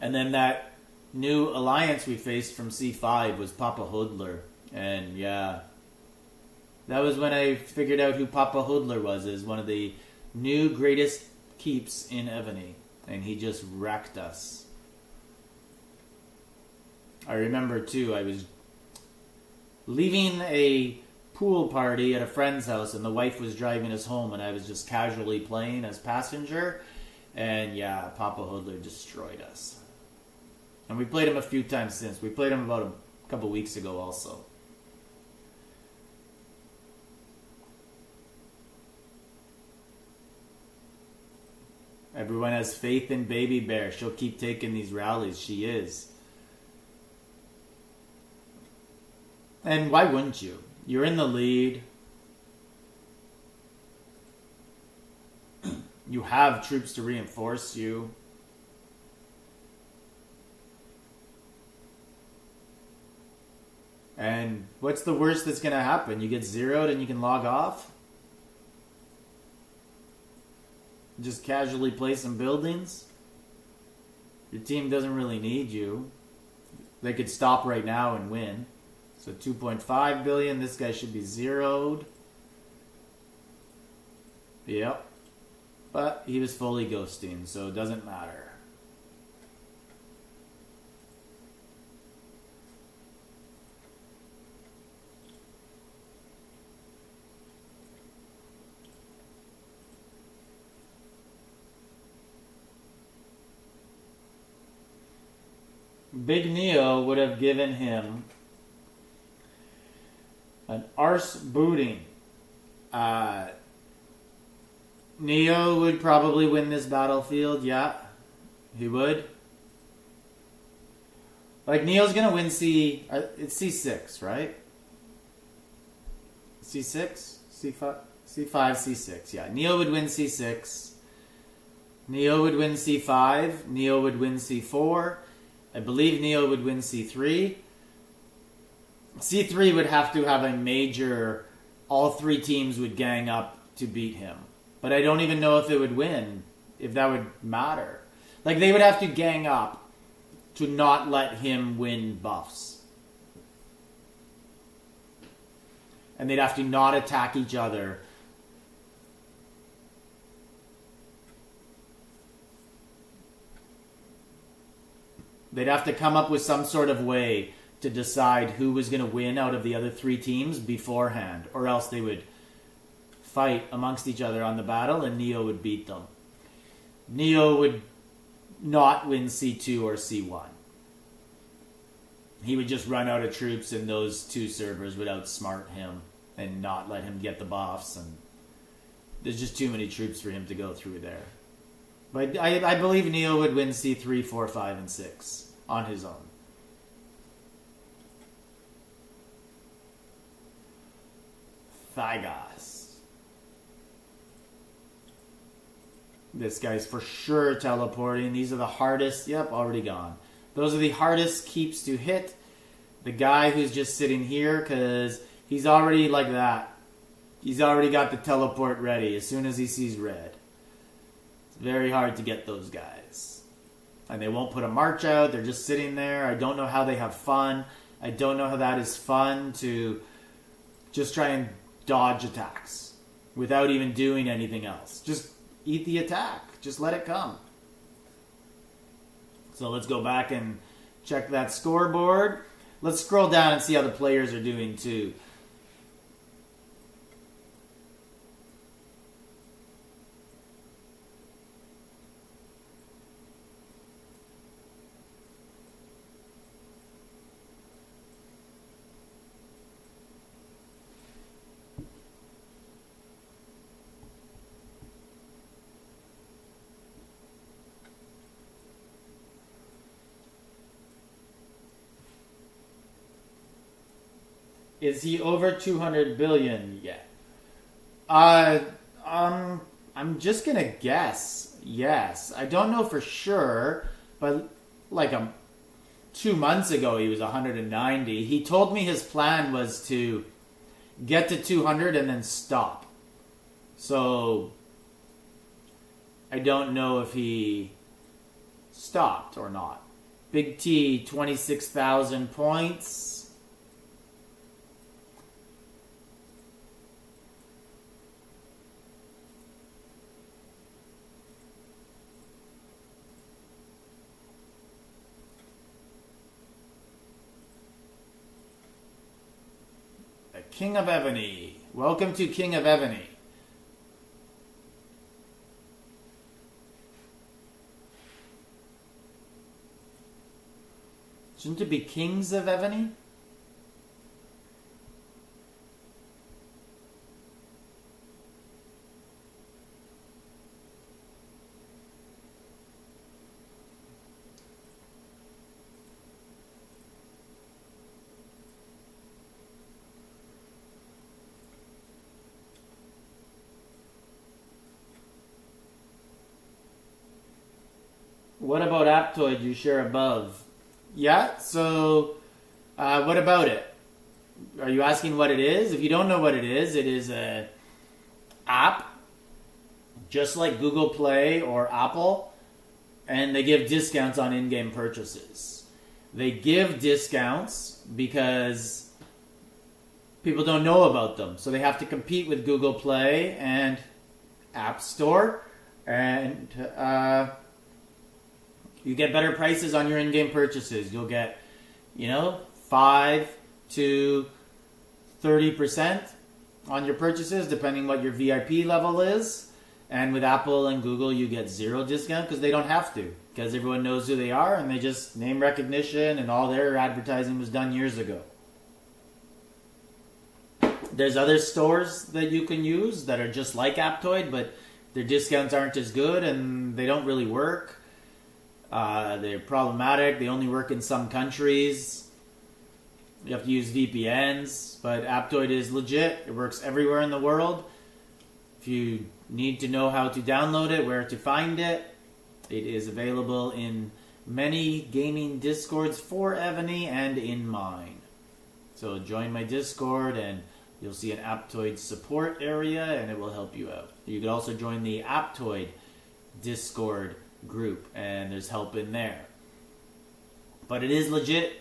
S1: And then that new alliance we faced from C5 was Papa Hoodler. And yeah, that was when I figured out who Papa Hoodler was, as one of the new greatest keeps in Evony. And he just wrecked us. I remember too, I was leaving a pool party at a friend's house and the wife was driving us home and I was just casually playing as passenger. And yeah, Papa Hoodler destroyed us. And we played him a few times since. We played him about a couple weeks ago also. Everyone has faith in Baby Bear. She'll keep taking these rallies. She is. And why wouldn't you? You're in the lead. You have troops to reinforce you. And what's the worst that's going to happen? You get zeroed and you can log off? Just casually play some buildings? Your team doesn't really need you. They could stop right now and win. So 2.5 billion. This guy should be zeroed. Yep. But he was fully ghosting, so it doesn't matter. Big Neo would have given him an arse booting. Neo would probably win this battlefield, yeah. He would. Like, Neo's gonna win it's C6, right? C6? C5? C5, C6, yeah. Neo would win C6. Neo would win C5. Neo would win C4. I believe Neo would win C3. C3 would have to have a major... All three teams would gang up to beat him. But I don't even know if it would win, if that would matter. Like, they would have to gang up to not let him win buffs. And they'd have to not attack each other. They'd have to come up with some sort of way to decide who was going to win out of the other three teams beforehand. Or else they would fight amongst each other on the battle and Neo would beat them. Neo would not win C2 or C1. He would just run out of troops and those two servers would outsmart him and not let him get the buffs. And there's just too many troops for him to go through there. But I believe Neo would win C3, 4, 5, and 6 on his own. Thygos. This guy's for sure teleporting. These are the hardest. Yep, already gone. Those are the hardest keeps to hit. The guy who's just sitting here, because he's already like that. He's already got the teleport ready as soon as he sees red. It's very hard to get those guys. And they won't put a march out. They're just sitting there. I don't know how they have fun. I don't know how that is fun to just try and dodge attacks without even doing anything else. Just eat the attack. Just let it come. So let's go back and check that scoreboard. Let's scroll down and see how the players are doing too. Is he over 200 billion yet? I'm just gonna guess yes. I don't know for sure, but like 2 months ago he was 190. He told me his plan was to get to 200 and then stop. So I don't know if he stopped or not. Big T, 26,000 points. The King of Evony. Welcome to King of Evony. Shouldn't it be Kings of Evony? What about Aptoide you share above? Yeah, so what about it? Are you asking what it is? If you don't know what it is a app just like Google Play or Apple, and they give discounts on in-game purchases. They give discounts because people don't know about them, so they have to compete with Google Play and App Store, and you get better prices on your in-game purchases. You'll get, 5 to 30% on your purchases, depending what your VIP level is. And with Apple and Google, you get 0 discount because they don't have to, because everyone knows who they are, and they just name recognition, and all their advertising was done years ago. There's other stores that you can use that are just like Aptoide, but their discounts aren't as good, and they don't really work. They're problematic. They only work in some countries. You have to use VPNs, but Aptoide is legit. It works everywhere in the world. If you need to know how to download it, where to find it, it is available in many gaming discords for Evony and in mine. So join my Discord and you'll see an Aptoide support area and it will help you out. You can also join the Aptoide Discord group and there's help in there. But it is legit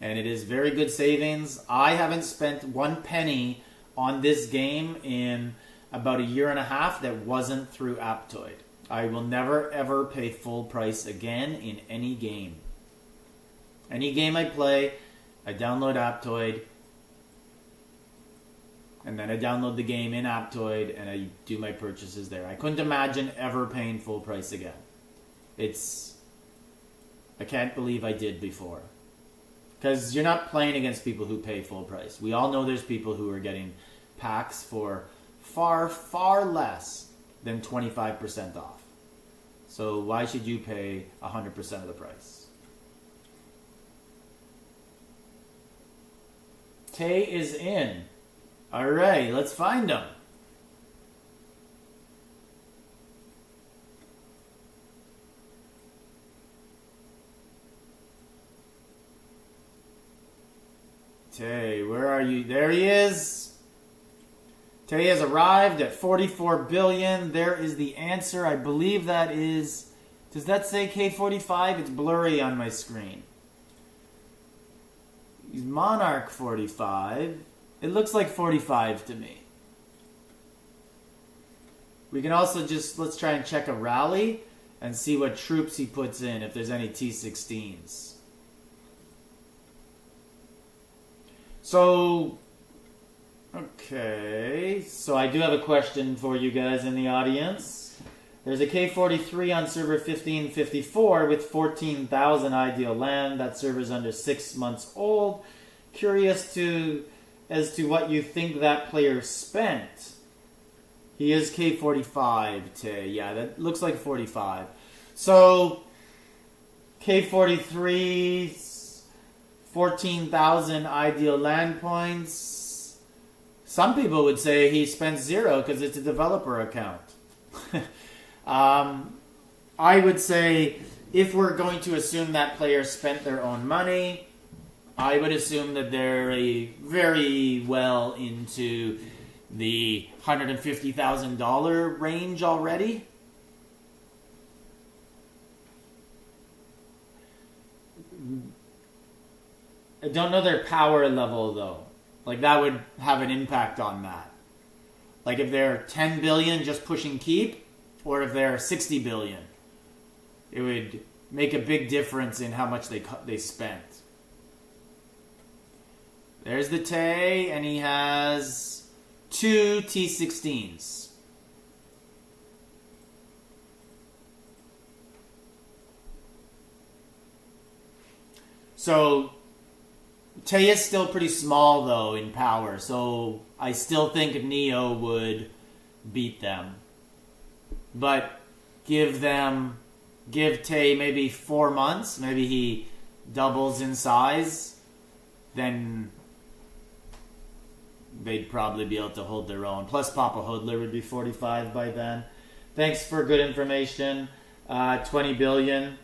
S1: and it is very good savings. I haven't spent 1 penny on this game in about 1.5 years that wasn't through Aptoide. I will never ever pay full price again in any game. Any game I play, I download Aptoide and then I download the game in Aptoide and I do my purchases there. I couldn't imagine ever paying full price again. I can't believe I did before. Because you're not playing against people who pay full price. We all know there's people who are getting packs for far, far less than 25% off. So why should you pay 100% of the price? Tay is in. Alright, let's find him. Tay, where are you? There he is. Tay has arrived at 44 billion. There is the answer. I believe that is... Does that say K45? It's blurry on my screen. He's Monarch 45. It looks like 45 to me. We can also let's try and check a rally and see what troops he puts in, if there's any T16s. So, okay, so I do have a question for you guys in the audience. There's a K43 on server 1554 with 14,000 ideal land. That server's under 6 months old. Curious as to what you think that player spent. He is K45 Tay. Yeah, that looks like 45. So, K43... 14,000 ideal land points. Some people would say he spent 0 because it's a developer account. I would say if we're going to assume that player spent their own money, I would assume that they're very well into the $150,000 range already. I don't know their power level though. Like that would have an impact on that. Like if they're 10 billion just pushing keep, or if they're 60 billion, it would make a big difference in how much they spent. There's the Tay, and he has 2 T16s. So Tay is still pretty small though in power, so I still think Neo would beat them. But give Tay maybe 4 months, maybe he doubles in size, then they'd probably be able to hold their own. Plus Papa Hodler would be 45 by then. Thanks for good information. 20 billion.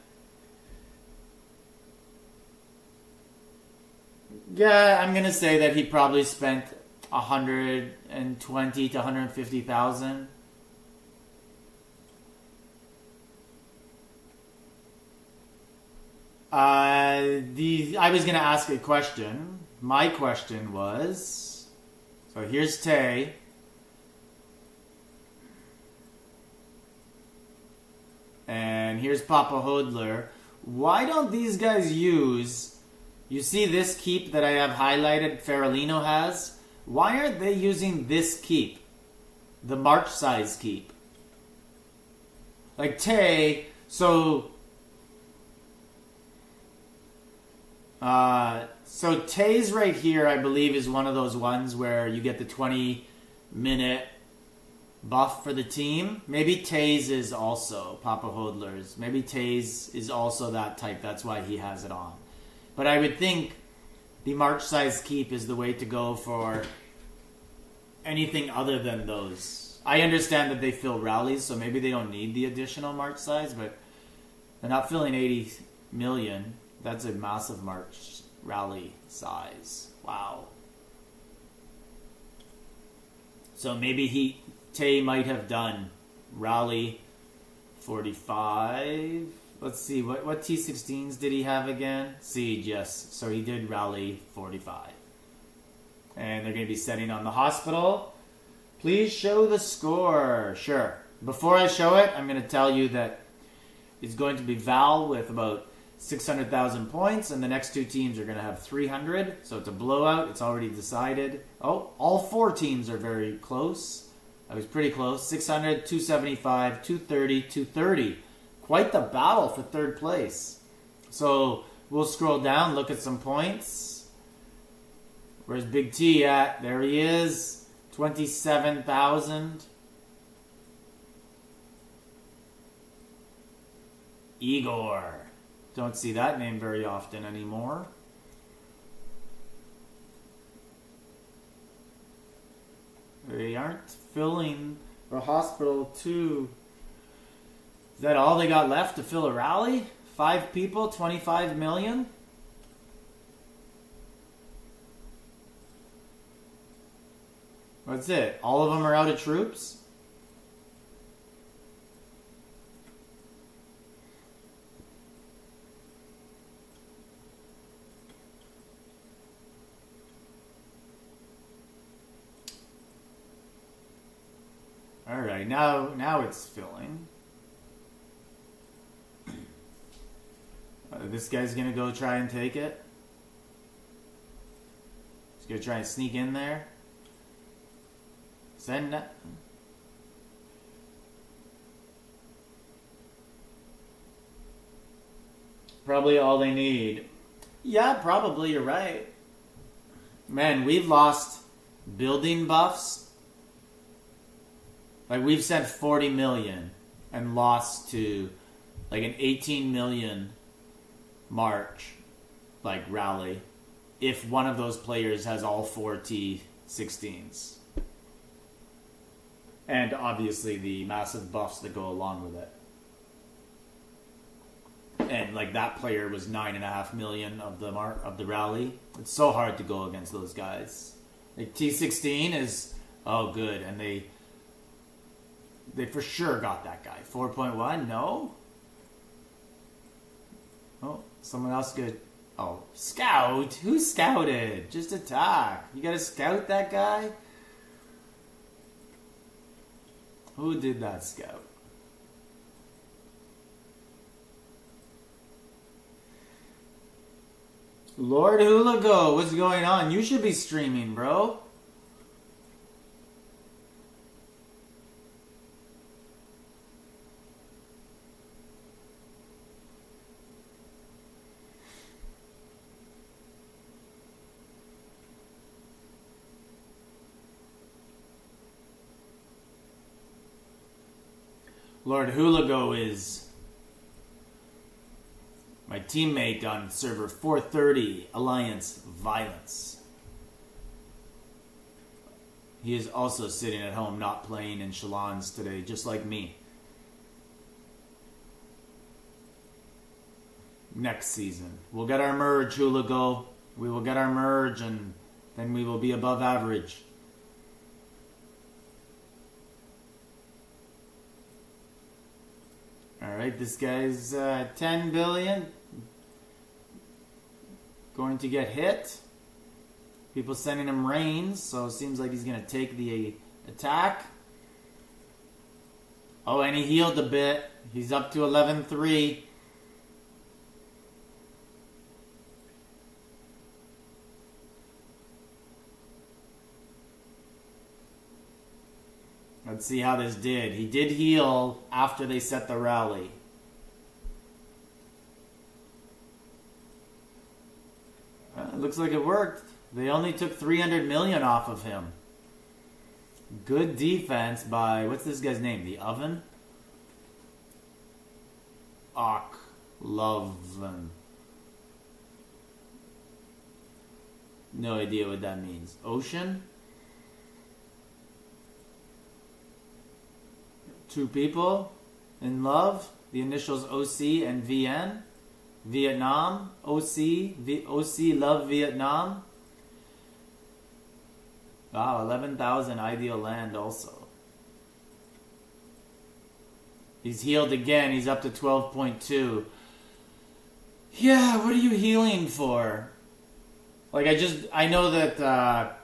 S1: Yeah, I'm gonna say that he probably spent 120 to 150,000. I was gonna ask a question. My question was, so here's Tay. And here's Papa Hodler. Why don't these guys use, you see this keep that I have highlighted Farolino has? Why aren't they using this keep? The March size keep. Like Tay, so Tay's right here, I believe, is one of those ones where you get the 20-minute buff for the team. Maybe Tay's is also Papa Hodler's. Maybe Tay's is also that type. That's why he has it on. But I would think the March size keep is the way to go for anything other than those. I understand that they fill rallies, so maybe they don't need the additional March size, but they're not filling 80 million. That's a massive March rally size. Wow. So maybe Tay might have done rally 45. Let's see, what T16s did he have again? Siege, yes. So he did rally 45. And they're going to be setting on the hospital. Please show the score. Sure. Before I show it, I'm going to tell you that it's going to be VAL with about 600,000 points, and the next two teams are going to have 300. So it's a blowout. It's already decided. Oh, all four teams are very close. I was pretty close. 600, 275, 230, 230. Quite the battle for third place. So we'll scroll down, look at some points. Where's Big T at? There he is. 27,000. Igor. Don't see that name very often anymore. They aren't filling the hospital too. Is that all they got left to fill a rally? 5 people, 25 million? That's it. All of them are out of troops? Alright, now it's filling. This guy's gonna go try and take it. He's gonna try and sneak in there. Send that. Probably all they need. Yeah, probably, you're right. Man, we've lost building buffs. Like, we've sent 40 million and lost to like an 18 million March, like, rally. if one of those players has all 4 T16s. And obviously the massive buffs that go along with it. And like that player was 9.5 million of the rally. It's so hard to go against those guys. Like T16 is good, and they for sure got that guy. 4.1, no. Oh, someone else good. Oh, scout? Who scouted? Just attack. You gotta scout that guy? Who did that scout? Lord Hulago, what's going on? You should be streaming, bro. Lord Hulago is my teammate on server 430, Alliance Violence. He is also sitting at home not playing in Chalons today, just like me. Next season. We'll get our merge, Hulago. We will get our merge, and then we will be above average. Alright, this guy's 10 billion. Going to get hit. People sending him rains, so it seems like he's going to take the attack. Oh, and he healed a bit. He's up to 11-3. Let's see how this did. He did heal after they set the rally. It looks like it worked. They only took 300 million off of him. Good defense by, what's this guy's name? The Oven? Loven. No idea what that means. Ocean? 2 people in love. The initials OC and VN. Vietnam. OC love Vietnam. Wow, 11,000 ideal land also. He's healed again. He's up to 12.2. Yeah, what are you healing for? Like, I know that,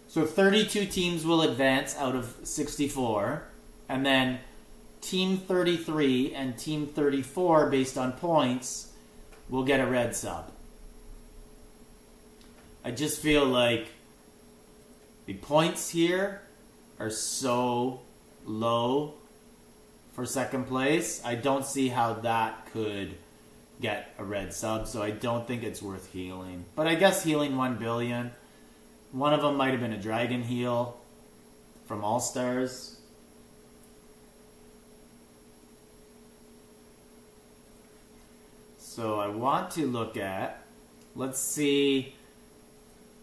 S1: so 32 teams will advance out of 64. And then Team 33 and Team 34, based on points, will get a red sub. I just feel like the points here are so low for second place. I don't see how that could get a red sub, so I don't think it's worth healing. But I guess healing 1 billion. One of them might have been a dragon heal from All Stars. So I want to look at, let's see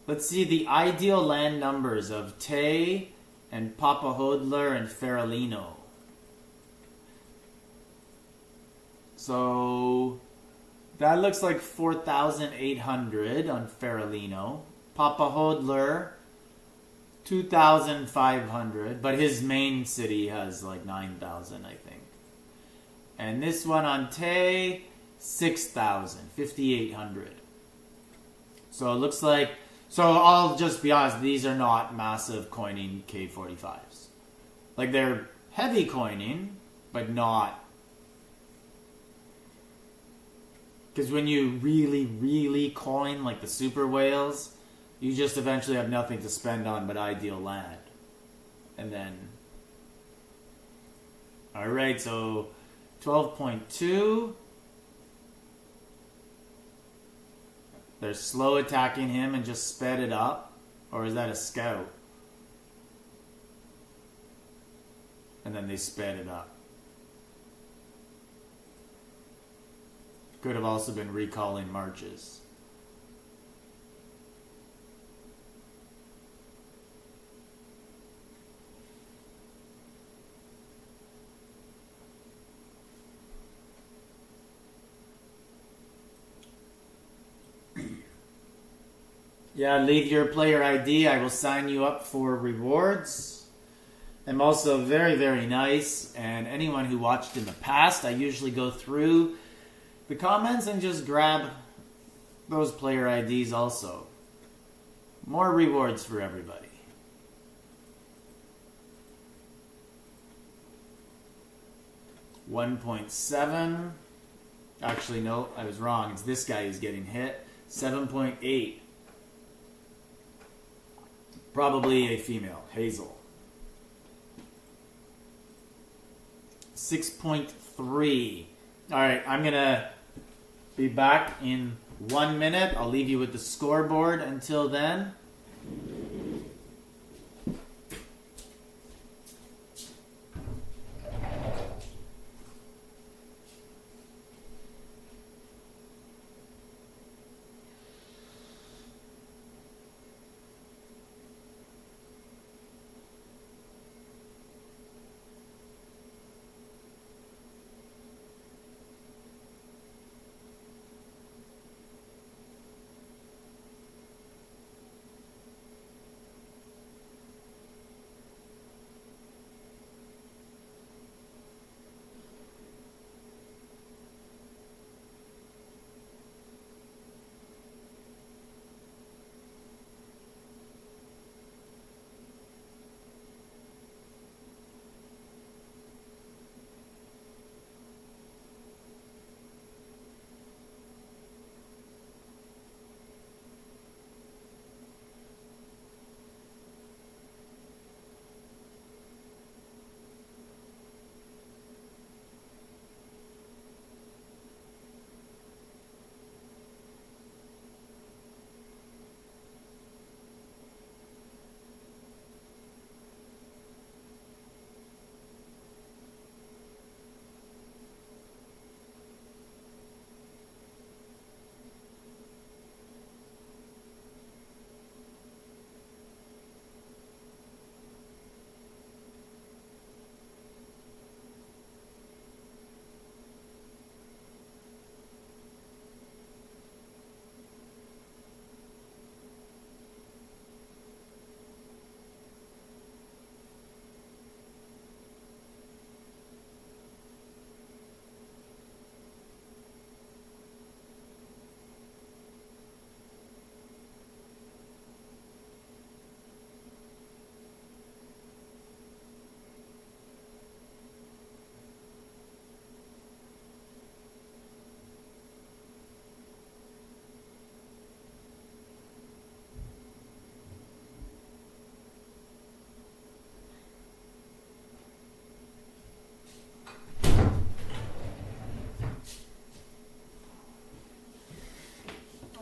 S1: the ideal land numbers of Tay and Papa Hodler and Feralino. So that looks like 4,800 on Feralino. Papa Hodler, 2,500, but his main city has like 9,000, I think. And this one on Tay, 6,000, 5,800. So it looks like, so I'll just be honest, these are not massive coining K45s. Like, they're heavy coining, but not. Because when you really, really coin, like the super whales, you just eventually have nothing to spend on but ideal land. And then, alright, so 12.2. They're slow attacking him and just sped it up. Or is that a scout? And then they sped it up. Could have also been recalling marches. Yeah, leave your player ID. I will sign you up for rewards. I'm also very, very nice. And anyone who watched in the past, I usually go through the comments and just grab those player IDs also. More rewards for everybody. $1.7. Actually, no, I was wrong. It's this guy who's getting hit. 7.8. Probably a female. Hazel. 6.3. All right, I'm going to be back in 1 minute. I'll leave you with the scoreboard until then.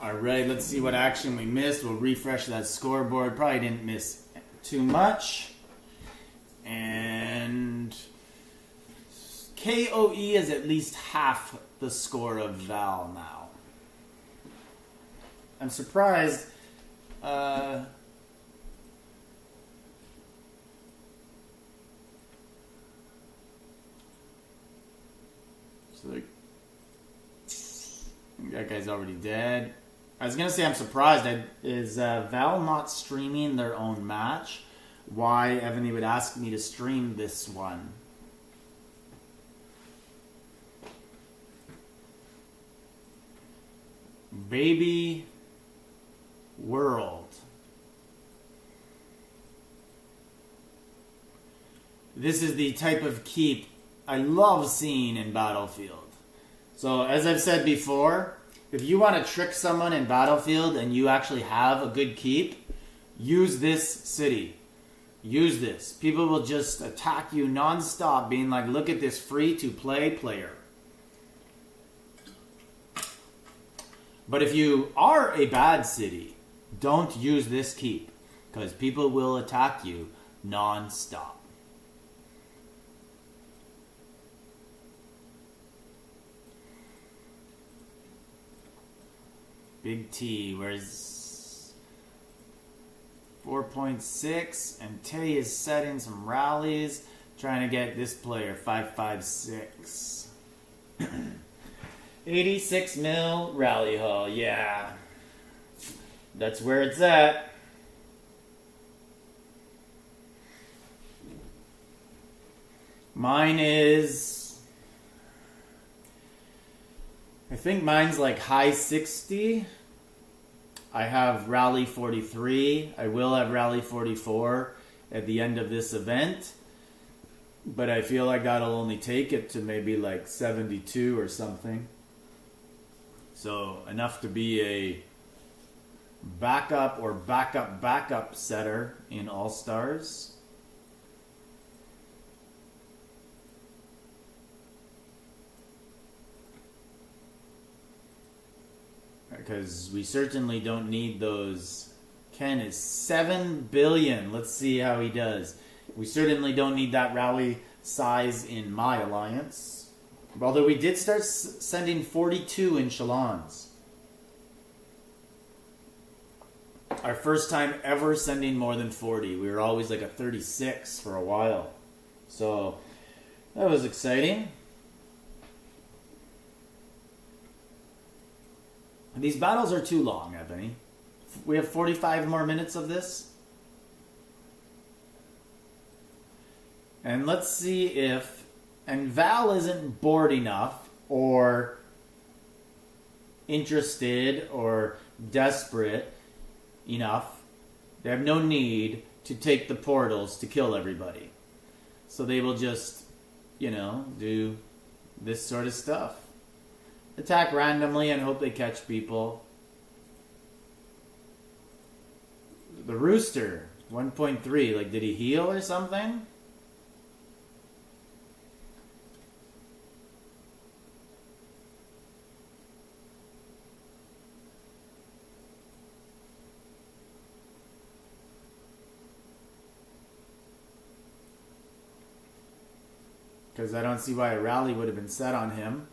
S1: Alright, let's see what action we missed. We'll refresh that scoreboard. Probably didn't miss too much. And KOE is at least half the score of VAL now. I'm surprised. So that guy's already dead. I was going to say I'm surprised. Is VAL not streaming their own match? Why Evony would ask me to stream this one. Baby World. This is the type of keep I love seeing in Battlefield. So as I've said before, if you want to trick someone in Battlefield and you actually have a good keep, use this city. Use this. People will just attack you non-stop being like, look at this free-to-play player. But if you are a bad city, don't use this keep because people will attack you non-stop. Big T, where's 4.6, and Tay is setting some rallies, trying to get this player 5.56. 86 mil rally haul, yeah. That's where it's at. Mine is... I think mine's like high 60. I have Rally 43. I will have Rally 44 at the end of this event. But I feel like that'll only take it to maybe like 72 or something. So enough to be a backup or backup setter in All-Stars. Because we certainly don't need those. Ken is 7 billion. Let's see how he does. We certainly don't need that rally size in my alliance. Although we did start sending 42 in Chalons. Our first time ever sending more than 40. We were always like a 36 for a while. So that was exciting. These battles are too long, Evony. We have 45 more minutes of this. And let's see if... And VAL isn't bored enough or interested or desperate enough. They have no need to take the portals to kill everybody. So they will just, you know, do this sort of stuff. Attack randomly and hope they catch people. The Rooster, 1.3. Like, did he heal or something? Because I don't see why a rally would have been set on him.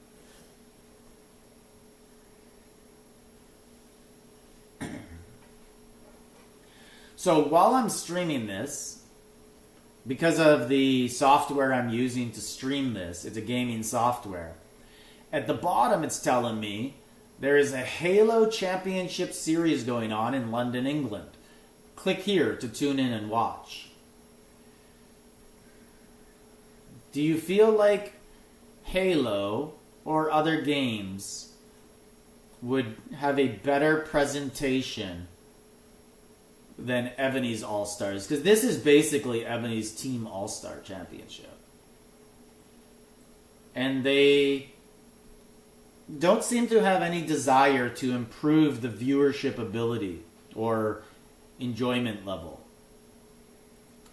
S1: So while I'm streaming this, because of the software I'm using to stream this, it's a gaming software. At the bottom it's telling me there is a Halo Championship Series going on in London, England. Click here to tune in and watch. Do you feel like Halo or other games would have a better presentation than Evony's All-Stars? Because this is basically Evony's Team All-Star Championship. And they don't seem to have any desire to improve the viewership ability or enjoyment level.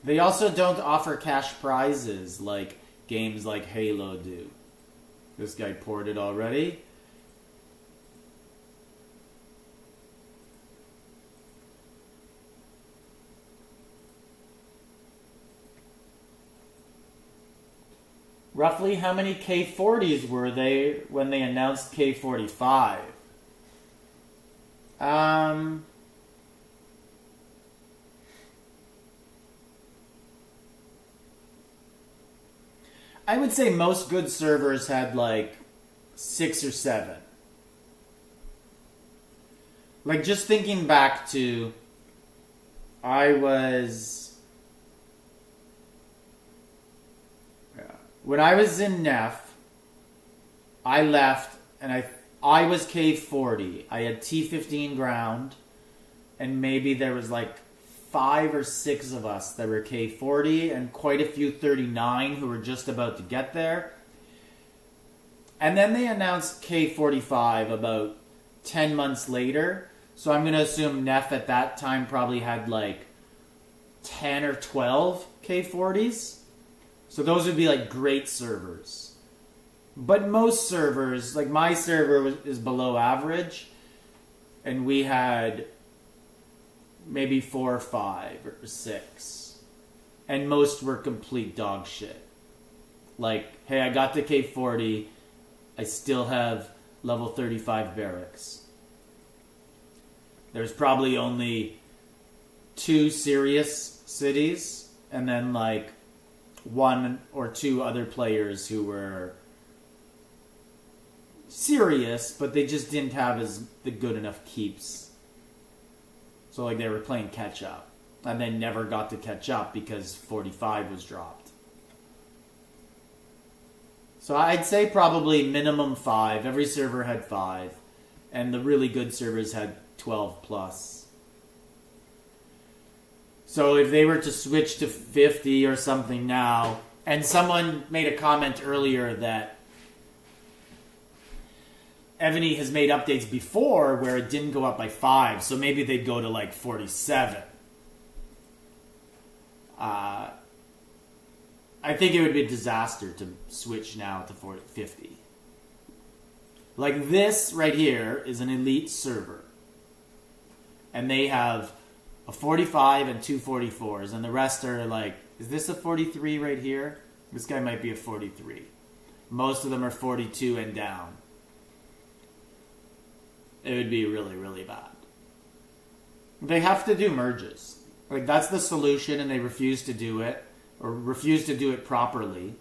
S1: They also don't offer cash prizes like games like Halo do. This guy poured it already. Roughly how many K40s were they when they announced K45? I would say most good servers had like 6 or 7. Like, just thinking back to, when I was in NEF, I left and I was K40. I had T15 ground, and maybe there was like 5 or 6 of us that were K40 and quite a few 39 who were just about to get there. And then they announced K45 about 10 months later. So I'm going to assume NEF at that time probably had like 10 or 12 K40s. So those would be like great servers. But most servers, like my server is below average, and we had maybe 4 or 5 or 6. And most were complete dog shit. Like, hey, I got to K40, I still have level 35 barracks. There's probably only 2 serious cities, and then like 1 or 2 other players who were serious, but they just didn't have the good enough keeps. So like they were playing catch up. And they never got to catch up because 45 was dropped. So I'd say probably minimum 5. Every server had 5. And the really good servers had 12 plus. So if they were to switch to 50 or something now, and someone made a comment earlier that Evony has made updates before where it didn't go up by 5, so maybe they'd go to like 47. I think it would be a disaster to switch now to 50. Like this right here is an elite server. And they have a 45 and 2 44s. And the rest are like, is this a 43 right here? This guy might be a 43. Most of them are 42 and down. It would be really, really bad. They have to do merges. Like that's the solution and they refuse to do it. Or refuse to do it properly.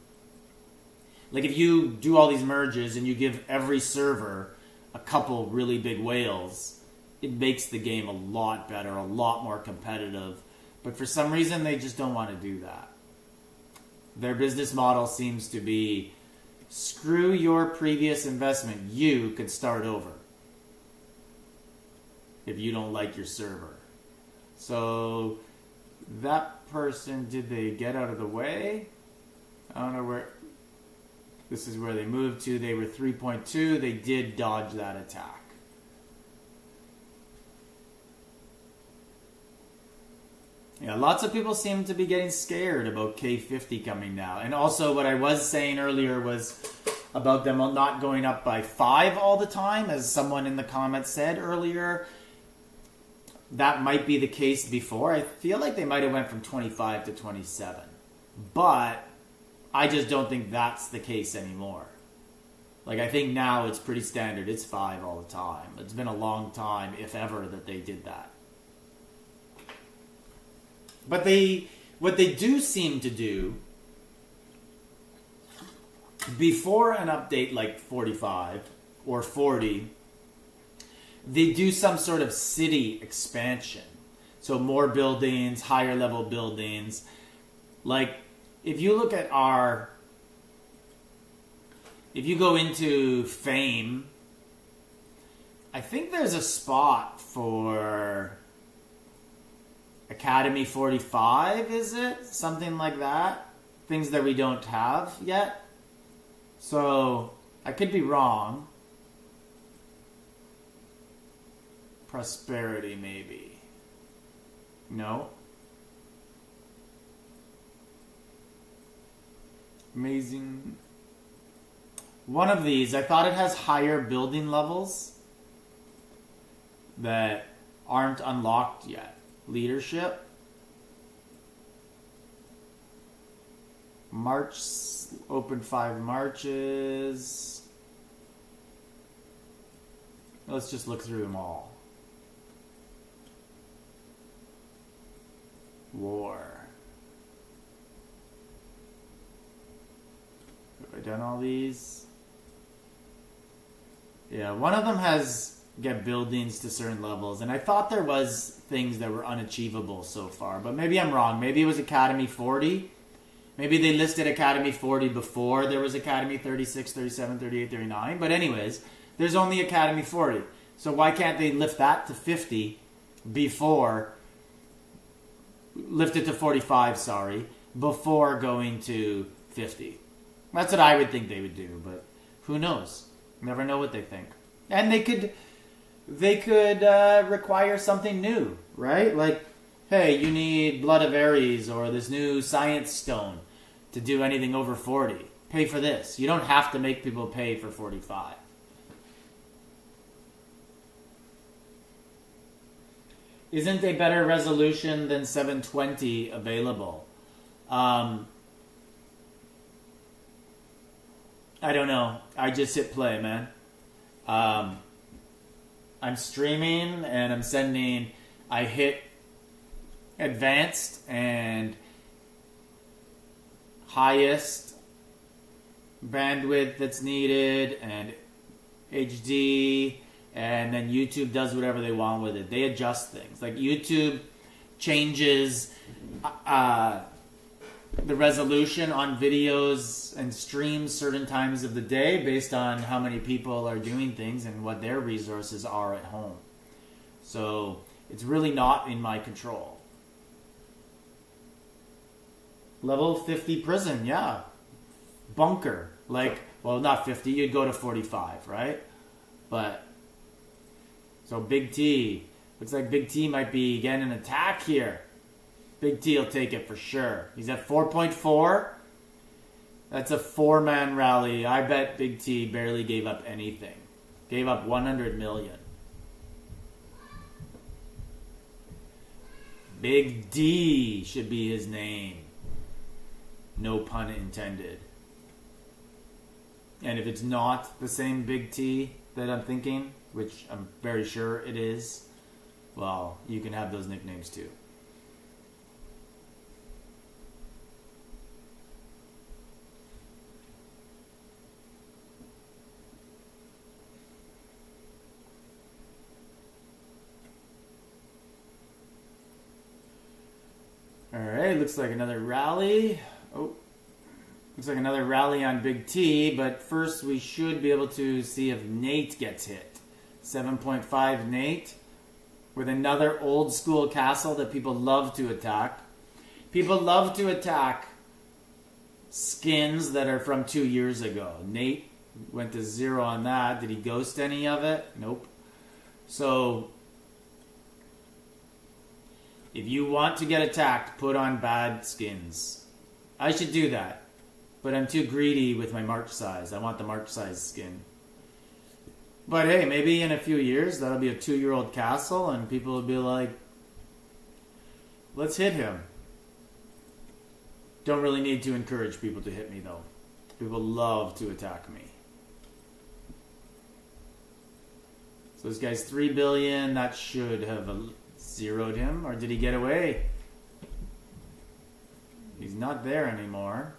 S1: Like if you do all these merges and you give every server a couple really big whales, it makes the game a lot better, a lot more competitive. But for some reason, they just don't want to do that. Their business model seems to be, screw your previous investment, you could start over if you don't like your server. So that person, did they get out of the way? I don't know where. This is where they moved to. They were 3.2. They did dodge that attack. Yeah, lots of people seem to be getting scared about K50 coming now. And also what I was saying earlier was about them not going up by 5 all the time, as someone in the comments said earlier. That might be the case before. I feel like they might have went from 25 to 27. But I just don't think that's the case anymore. Like, I think now it's pretty standard. It's 5 all the time. It's been a long time, if ever, that they did that. But what they do seem to do before an update like 45 or 40, they do some sort of city expansion. So more buildings, higher level buildings. Like, if you look at if you go into Fame, I think there's a spot for Academy 45, is it? Something like that. Things that we don't have yet. So, I could be wrong. Prosperity, maybe. No. Amazing. One of these, I thought it has higher building levels that aren't unlocked yet. Leadership. March, open 5 marches. Let's just look through them all. War. Have I done all these? Yeah, one of them has get buildings to certain levels, and I thought there was things that were unachievable so far, but maybe I'm wrong. Maybe it was Academy 40. Maybe they listed Academy 40 before there was Academy 36, 37, 38, 39. But anyways, there's only Academy 40. So why can't they lift that to 50 before... Lift it to 45, before going to 50. That's what I would think they would do, but who knows? Never know what they think. And they could require something new, right? Like, hey, you need Blood of Ares or this new Science Stone to do anything over 40. Pay for this. You don't have to make people pay for 45. Isn't a better resolution than 720 available? I don't know. I just hit play, man. I'm streaming and I'm sending... I hit advanced and highest bandwidth that's needed and HD and then YouTube does whatever they want with it. They adjust things. Like YouTube changes the resolution on videos and streams certain times of the day based on how many people are doing things and what their resources are at home. So it's really not in my control. Level 50 prison, yeah. Bunker. Like, well, not 50, you'd go to 45, right? But, so Big T. Looks like Big T might be getting an attack here. Big T will take it for sure. He's at 4.4. That's a 4-man rally. I bet Big T barely gave up anything. Gave up 100 million. Big D should be his name. No pun intended. And if it's not the same Big T that I'm thinking, which I'm very sure it is, well, you can have those nicknames too. Alright, looks like another rally. Oh, looks like another rally on Big T, but first we should be able to see if Nate gets hit. 7.5 Nate with another old school castle that people love to attack. People love to attack skins that are from 2 years ago. Nate went to 0 on that. Did he ghost any of it? Nope. So if you want to get attacked, put on bad skins. I should do that, but I'm too greedy with my March size. I want the March size skin. But hey, maybe in a few years, that'll be a 2-year-old castle, and people will be like, let's hit him. Don't really need to encourage people to hit me, though. People love to attack me. So this guy's 3 billion. That should have zeroed him, or did he get away? He's not there anymore.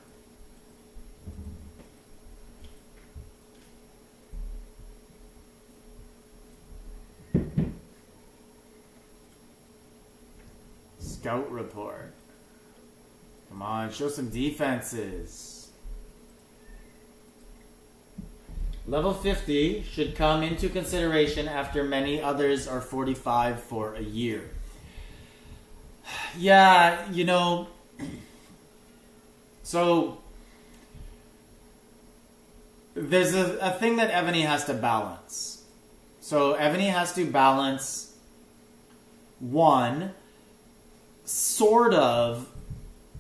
S1: Scout report. Come on, show some defenses. Level 50 should come into consideration after many others are 45 for a year. Yeah, you know, so there's a thing that Evony has to balance. So Evony has to balance, one, sort of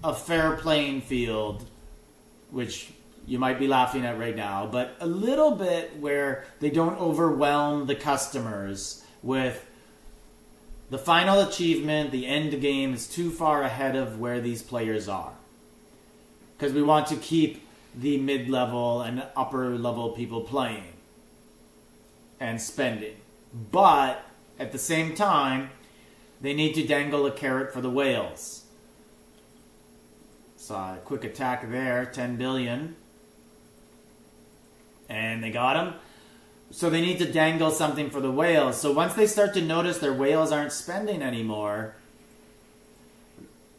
S1: a fair playing field, which you might be laughing at right now, but a little bit where they don't overwhelm the customers with the final achievement, the end game is too far ahead of where these players are. Because we want to keep the mid-level and upper-level people playing and spending. But at the same time, they need to dangle a carrot for the whales. Saw a quick attack there, 10 billion. And they got him. So they need to dangle something for the whales. So once they start to notice their whales aren't spending anymore,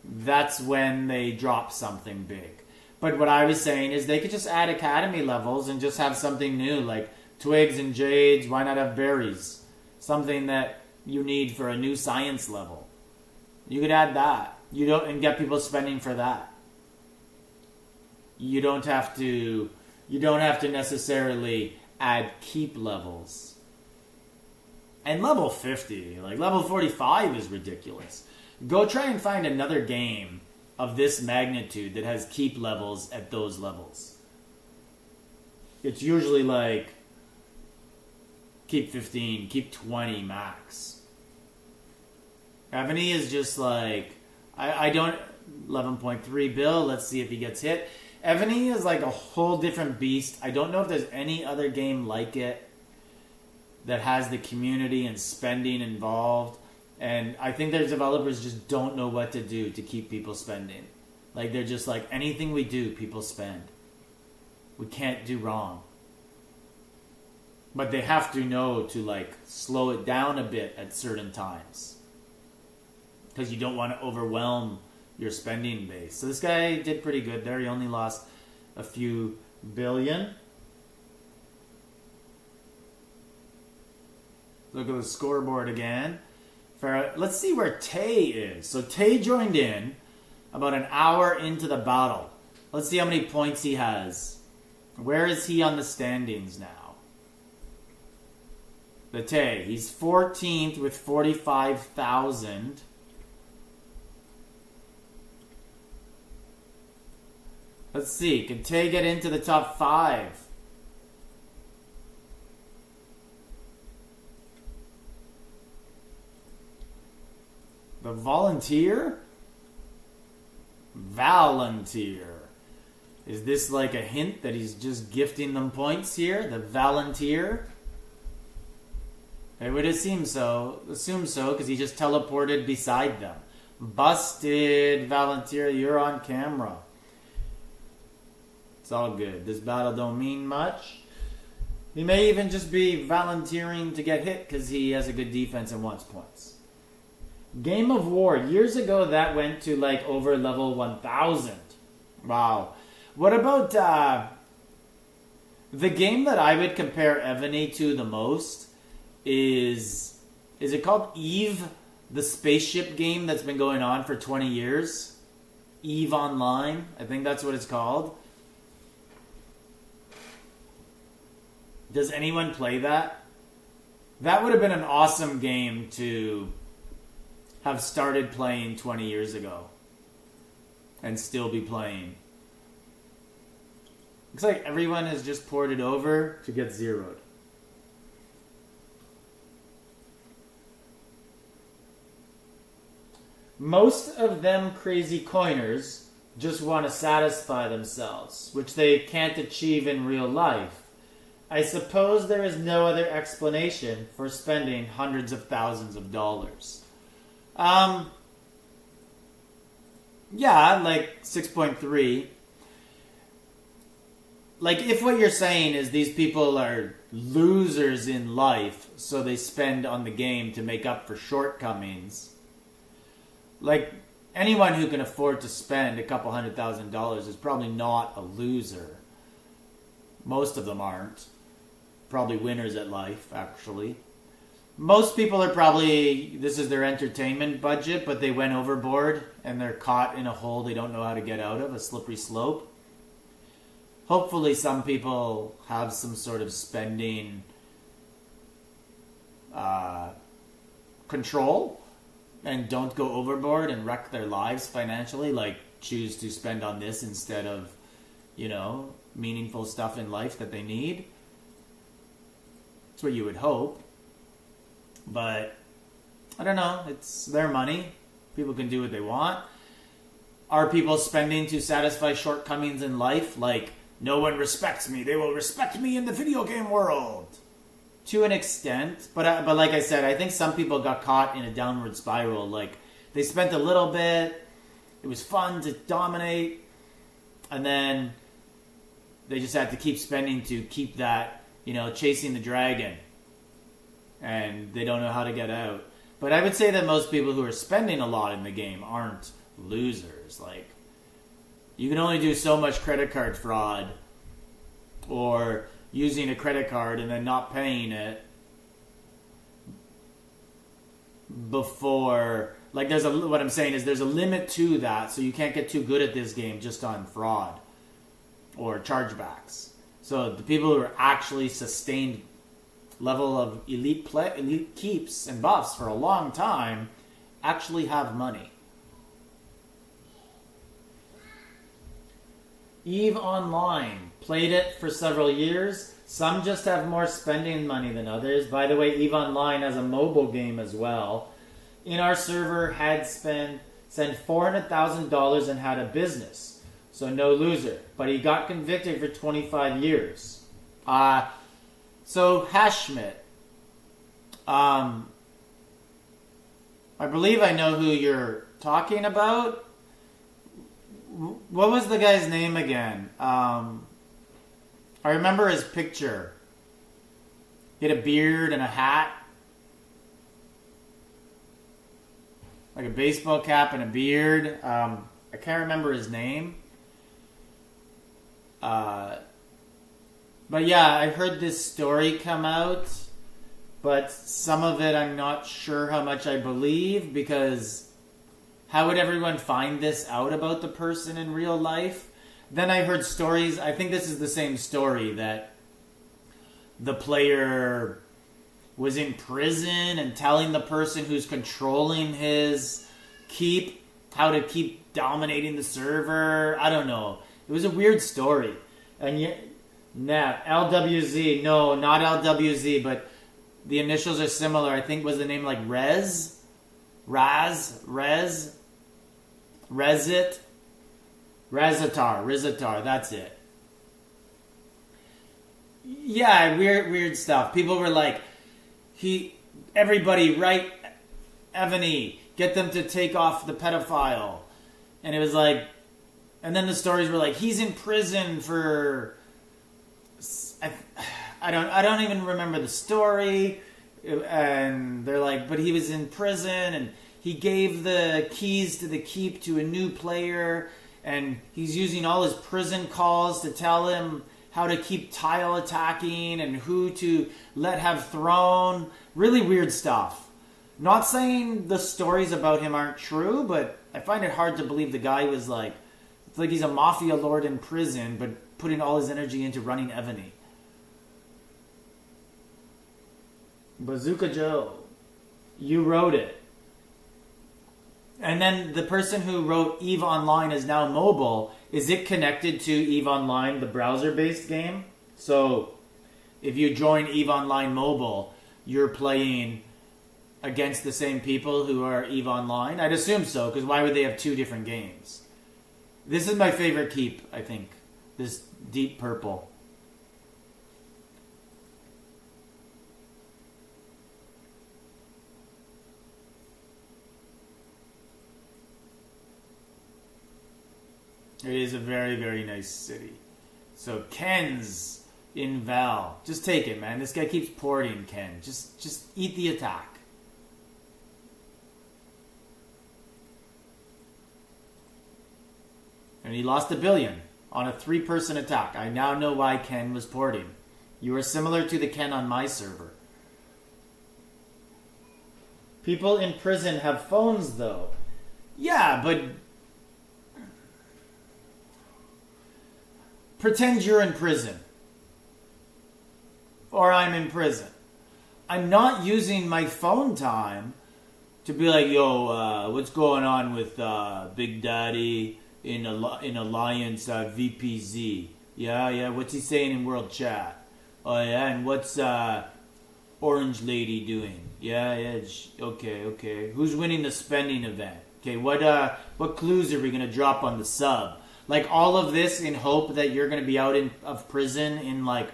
S1: that's when they drop something big. But what I was saying is they could just add academy levels and just have something new, like twigs and jades. Why not have berries? Something that you need for a new science level. You could add that. And get people spending for that. You don't have to necessarily add keep levels. And level 50, like level 45 is ridiculous. Go try and find another game of this magnitude that has keep levels at those levels. It's usually like keep 15, keep 20 max. Evony is just like, I don't, 11.3 bill, let's see if he gets hit. Evony is like a whole different beast. I don't know if there's any other game like it that has the community and spending involved. And I think their developers just don't know what to do to keep people spending. Like, they're just like, anything we do, people spend. We can't do wrong. But they have to know to like slow it down a bit at certain times. Because you don't want to overwhelm your spending base. So this guy did pretty good there. He only lost a few billion. Look at the scoreboard again. Let's see where Tay is. So Tay joined in about an hour into the battle. Let's see how many points he has. Where is he on the standings now? The Tay. He's 14th with 45,000. Let's see. Can Tay get into the top 5? The volunteer? Volunteer. Is this like a hint that he's just gifting them points here? The volunteer? I would assume so, because he just teleported beside them. Busted, volunteer, you're on camera. It's all good. This battle don't mean much. He may even just be volunteering to get hit because he has a good defense and wants points. Game of War. Years ago, that went to like over level 1,000. Wow. What about the game that I would compare Evony to the most is it called Eve, the spaceship game that's been going on for 20 years? Eve Online. I think that's what it's called. Does anyone play that? That would have been an awesome game to have started playing 20 years ago and still be playing. Looks like everyone has just ported over to get zeroed. Most of them crazy coiners just want to satisfy themselves, which they can't achieve in real life. I suppose there is no other explanation for spending hundreds of thousands of dollars. Yeah, like 6.3. Like, if what you're saying is these people are losers in life, so they spend on the game to make up for shortcomings, like, anyone who can afford to spend a couple $100,000 is probably not a loser. Most of them aren't. Probably winners at life, actually. Most people are probably, this is their entertainment budget, but they went overboard and they're caught in a hole they don't know how to get out of, a slippery slope. Hopefully some people have some sort of spending control and don't go overboard and wreck their lives financially, like choose to spend on this instead of, you know, meaningful stuff in life that they need. That's what you would hope. But I don't know, it's their money. People can do what they want. Are people spending to satisfy shortcomings in life? Like, no one respects me, they will respect me in the video game world. To an extent. But like I said, I think some people got caught in a downward spiral. Like, they spent a little bit, it was fun to dominate, and then they just had to keep spending to keep that, you know, chasing the dragon. And they don't know how to get out. But I would say that most people who are spending a lot in the game aren't losers. Like, you can only do so much credit card fraud or using a credit card and then not paying it before, like, what I'm saying is there's a limit to that, so you can't get too good at this game just on fraud or chargebacks. So the people who are actually sustained level of elite keeps and buffs for a long time actually have money. Eve Online. Played it for several years. Some just have more spending money than others. By the way, Eve Online has a mobile game as well. In our server, had spent $400,000 and had a business. So no loser. But he got convicted for 25 years. So Hashmit. I believe I know who you're talking about. What was the guy's name again? I remember his picture. He had a beard and a hat. Like a baseball cap and a beard. I can't remember his name. But yeah, I heard this story come out. But some of it I'm not sure how much I believe, because how would everyone find this out about the person in real life? Then I heard stories, I think this is the same story, that the player was in prison and telling the person who's controlling his keep how to keep dominating the server. I don't know. It was a weird story. And yet, nah, LWZ, no, not LWZ, but the initials are similar. I think was the name like Rezit, Rizitar, that's it. Yeah, weird stuff. People were like, everybody write Evony, get them to take off the pedophile. And it was like, and then the stories were like, he's in prison for, I don't even remember the story. And they're like, but he was in prison and he gave the keys to the keep to a new player, and he's using all his prison calls to tell him how to keep tile attacking and who to let have throne. Really weird stuff. Not saying the stories about him aren't true, but I find it hard to believe the guy was like, it's like he's a mafia lord in prison, but putting all his energy into running Evony. Bazooka Joe, you wrote it. And then the person who wrote EVE Online is now mobile. Is it connected to EVE Online, the browser-based game? So if you join EVE Online mobile, you're playing against the same people who are EVE Online? I'd assume so, because why would they have two different games? This is my favorite keep, I think. This deep purple. It is a very, very nice city. So Ken's in VAL. Just take it, man. This guy keeps porting Ken. Just eat the attack. And he lost $1 billion on a 3-person attack. I now know why Ken was porting. You are similar to the Ken on my server. People in prison have phones, though. Yeah, but pretend you're in prison. Or I'm in prison. I'm not using my phone time to be like, yo, what's going on with Big Daddy in Alliance VPZ? Yeah, what's he saying in World Chat? Oh, yeah, and what's Orange Lady doing? Yeah, okay. Who's winning the spending event? Okay, what clues are we going to drop on the sub? Like, all of this in hope that you're going to be out of prison in, like,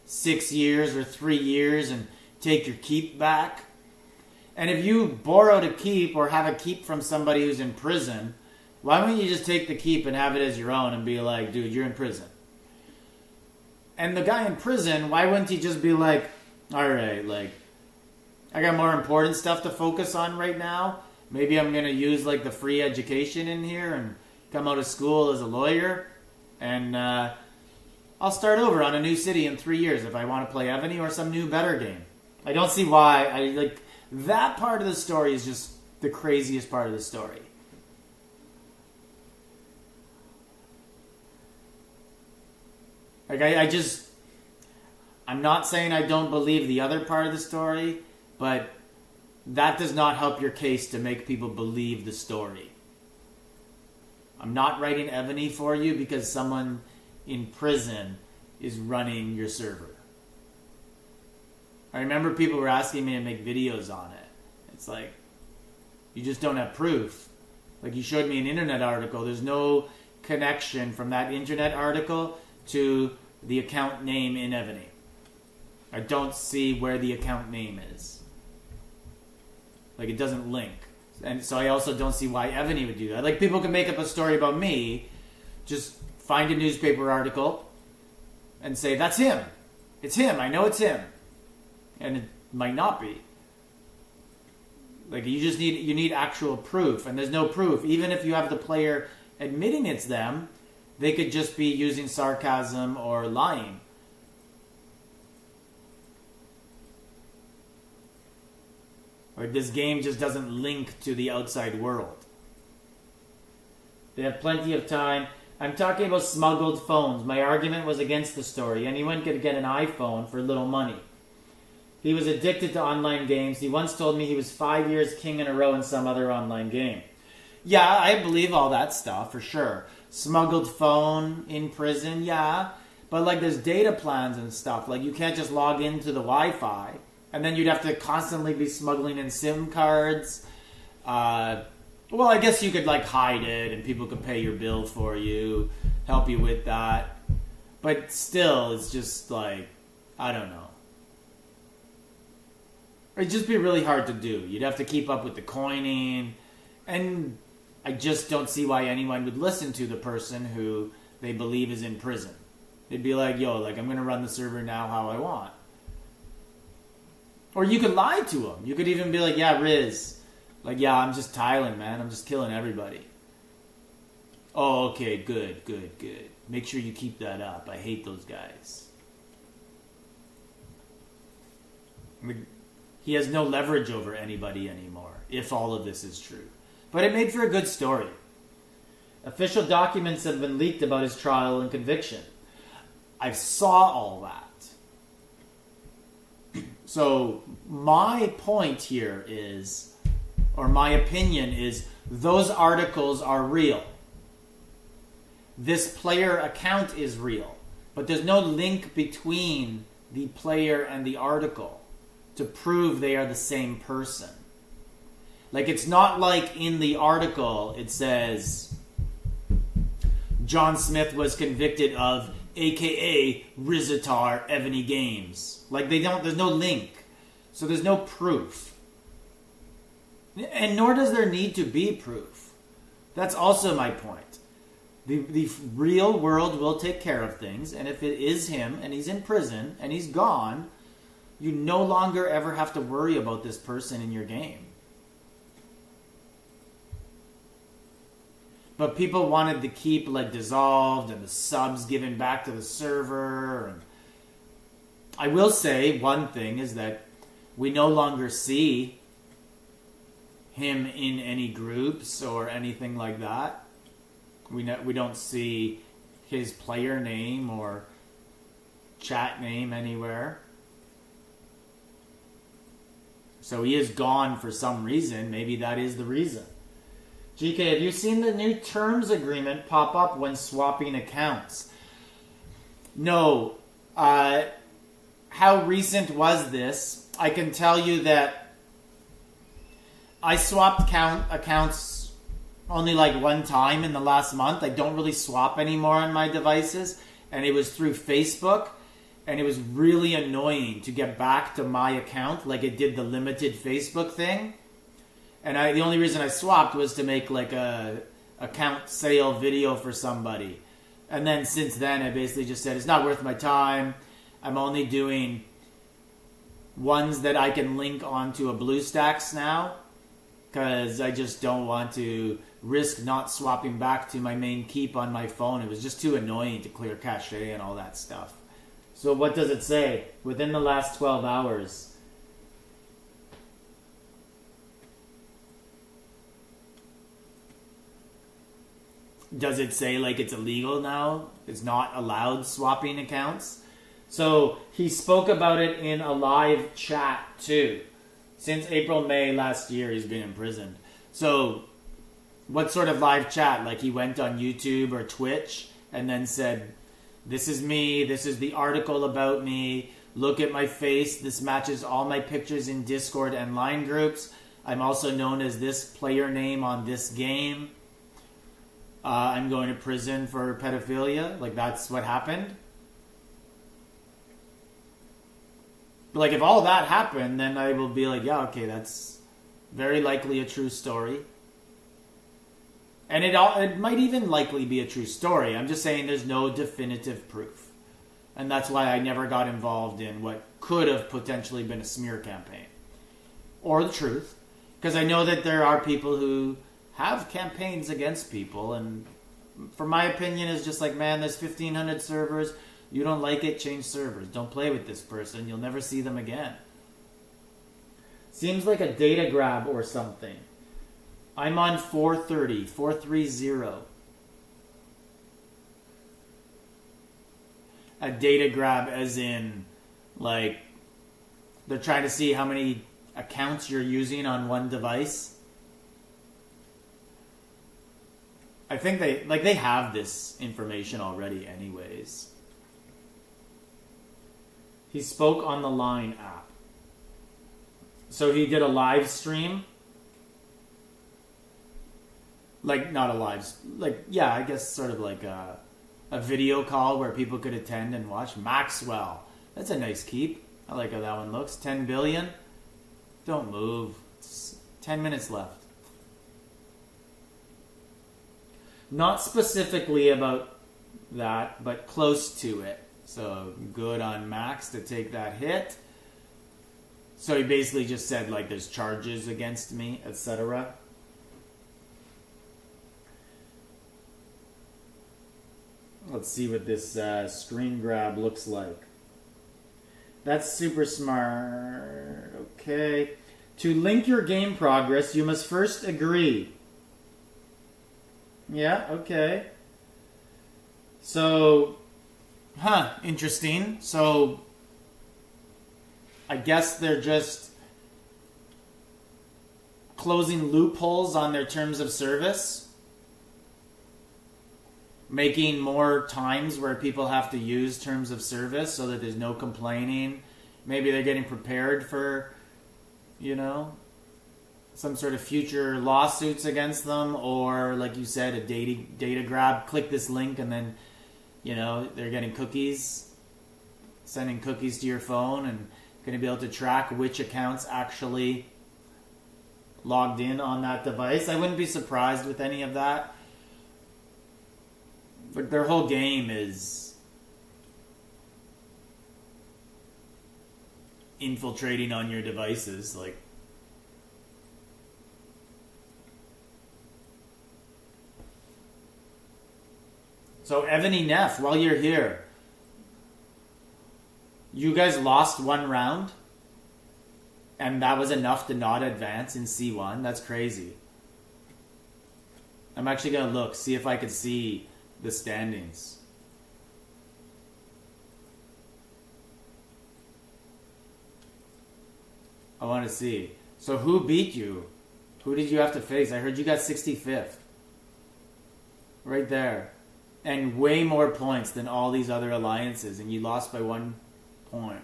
S1: 6 years or 3 years and take your keep back. And if you borrowed a keep or have a keep from somebody who's in prison, why wouldn't you just take the keep and have it as your own and be like, dude, you're in prison? And the guy in prison, why wouldn't he just be like, all right, like, I got more important stuff to focus on right now. Maybe I'm going to use, like, the free education in here and come out of school as a lawyer, and I'll start over on a new city in 3 years if I want to play Evony or some new better game. I don't see why. That part of the story is just the craziest part of the story. Like, I'm not saying I don't believe the other part of the story, but that does not help your case to make people believe the story. I'm not writing Evony for you because someone in prison is running your server. I remember people were asking me to make videos on it. It's like, you just don't have proof. Like, you showed me an internet article. There's no connection from that internet article to the account name in Evony. I don't see where the account name is. Like, it doesn't link. And so I also don't see why Evony would do that. Like, people can make up a story about me, just find a newspaper article, and say, that's him. It's him. I know it's him. and it might not be. Like, you need actual proof, and there's no proof. Even if you have the player admitting it's them, they could just be using sarcasm or lying. Or this game just doesn't link to the outside world. They have plenty of time. I'm talking about smuggled phones. My argument was against the story. Anyone could get an iPhone for little money. He was addicted to online games. He once told me he was 5 years king in a row in some other online game. Yeah, I believe all that stuff, for sure. Smuggled phone in prison, yeah. But, like, there's data plans and stuff. Like, you can't just log into the Wi-Fi. And then you'd have to constantly be smuggling in SIM cards. Well, I guess you could, like, hide it and people could pay your bill for you, help you with that. But still, it's just, like, I don't know. It'd just be really hard to do. You'd have to keep up with the coining. And I just don't see why anyone would listen to the person who they believe is in prison. They'd be like, yo, like, I'm going to run the server now how I want. Or you could lie to them. You could even be like, yeah, Riz. Like, yeah, I'm just tiling, man. I'm just killing everybody. Oh, okay, good. Make sure you keep that up. I hate those guys. He has no leverage over anybody anymore, if all of this is true. But it made for a good story. Official documents have been leaked about his trial and conviction. I saw all that. So my point here is, or my opinion is, those articles are real. This player account is real. But there's no link between the player and the article to prove they are the same person. Like, it's not like in the article it says John Smith was convicted of aka Rizatar Evony Games. Like, there's no link. So there's no proof. And nor does there need to be proof. That's also my point. The real world will take care of things, and if it is him and he's in prison and he's gone, you no longer ever have to worry about this person in your game. But people wanted to keep, like, dissolved and the subs given back to the server. And I will say one thing is that we no longer see him in any groups or anything like that. We don't see his player name or chat name anywhere. So he is gone for some reason. Maybe that is the reason. GK, have you seen the new terms agreement pop up when swapping accounts? No. How recent was this? I can tell you that I swapped accounts only like one time in the last month. I don't really swap anymore on my devices. And it was through Facebook. And it was really annoying to get back to my account like it did the limited Facebook thing. And the only reason I swapped was to make like a account sale video for somebody. And then since then, I basically just said, it's not worth my time. I'm only doing ones that I can link onto a BlueStacks now. Because I just don't want to risk not swapping back to my main keep on my phone. It was just too annoying to clear cache and all that stuff. So what does it say? Within the last 12 hours... Does it say like it's illegal now? It's not allowed swapping accounts? So he spoke about it in a live chat too. Since April, May last year, he's been imprisoned. So what sort of live chat? Like he went on YouTube or Twitch and then said, this is me, this is the article about me, look at my face, this matches all my pictures in Discord and line groups. I'm also known as this player name on this game. I'm going to prison for pedophilia. Like, that's what happened. But, like, if all that happened, then I will be like, yeah, okay, that's very likely a true story. And it might even likely be a true story. I'm just saying there's no definitive proof. And that's why I never got involved in what could have potentially been a smear campaign. Or the truth. Because I know that there are people who have campaigns against people, and for my opinion is just like, man, there's 1,500 servers. You don't like it, change servers. Don't play with this person. You'll never see them again. Seems like a data grab or something. I'm on 430, 430. A data grab as in, like, they're trying to see how many accounts you're using on one device. I think they have this information already anyways. He spoke on the Line app. So he did a live stream. Like, not a live... Like, yeah, I guess sort of like a video call where people could attend and watch. Maxwell. That's a nice keep. I like how that one looks. 10 billion. Don't move. It's 10 minutes left. Not specifically about that, but close to it. So good on Max to take that hit. So he basically just said, like, there's charges against me, etc. Let's see what this screen grab looks like. That's super smart. Okay. To link your game progress, you must first agree. Yeah, okay. So, interesting. So, I guess they're just closing loopholes on their terms of service. Making more times where people have to use terms of service so that there's no complaining. Maybe they're getting prepared for, some sort of future lawsuits against them, or like you said, a data grab. Click this link and then, they're getting cookies, sending cookies to your phone, and going to be able to track which accounts actually logged in on that device. I wouldn't be surprised with any of that. But their whole game is infiltrating on your devices, like. So Evony Neff, while you're here, you guys lost one round, and that was enough to not advance in C1. That's crazy. I'm actually gonna look, see if I can see the standings. I want to see. So who beat you? Who did you have to face? I heard you got 65th. Right there. And way more points than all these other alliances, and you lost by 1 point.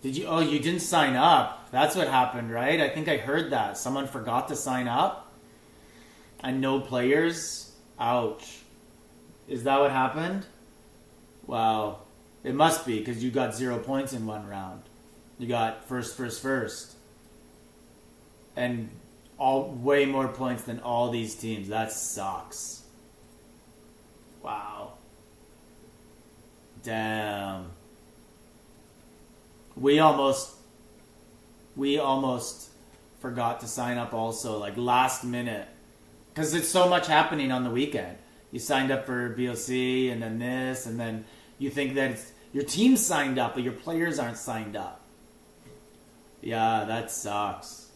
S1: Did you? Oh, you didn't sign up. That's what happened, right? I think I heard that. Someone forgot to sign up? And no players? Ouch. Is that what happened? Wow. It must be, because you got 0 points in one round. You got first. And way more points than all these teams. That sucks. Wow. Damn. We almost forgot to sign up also, like last minute. Because there's so much happening on the weekend. You signed up for BOC and then this, and then you think that your team's signed up, but your players aren't signed up. Yeah, that sucks.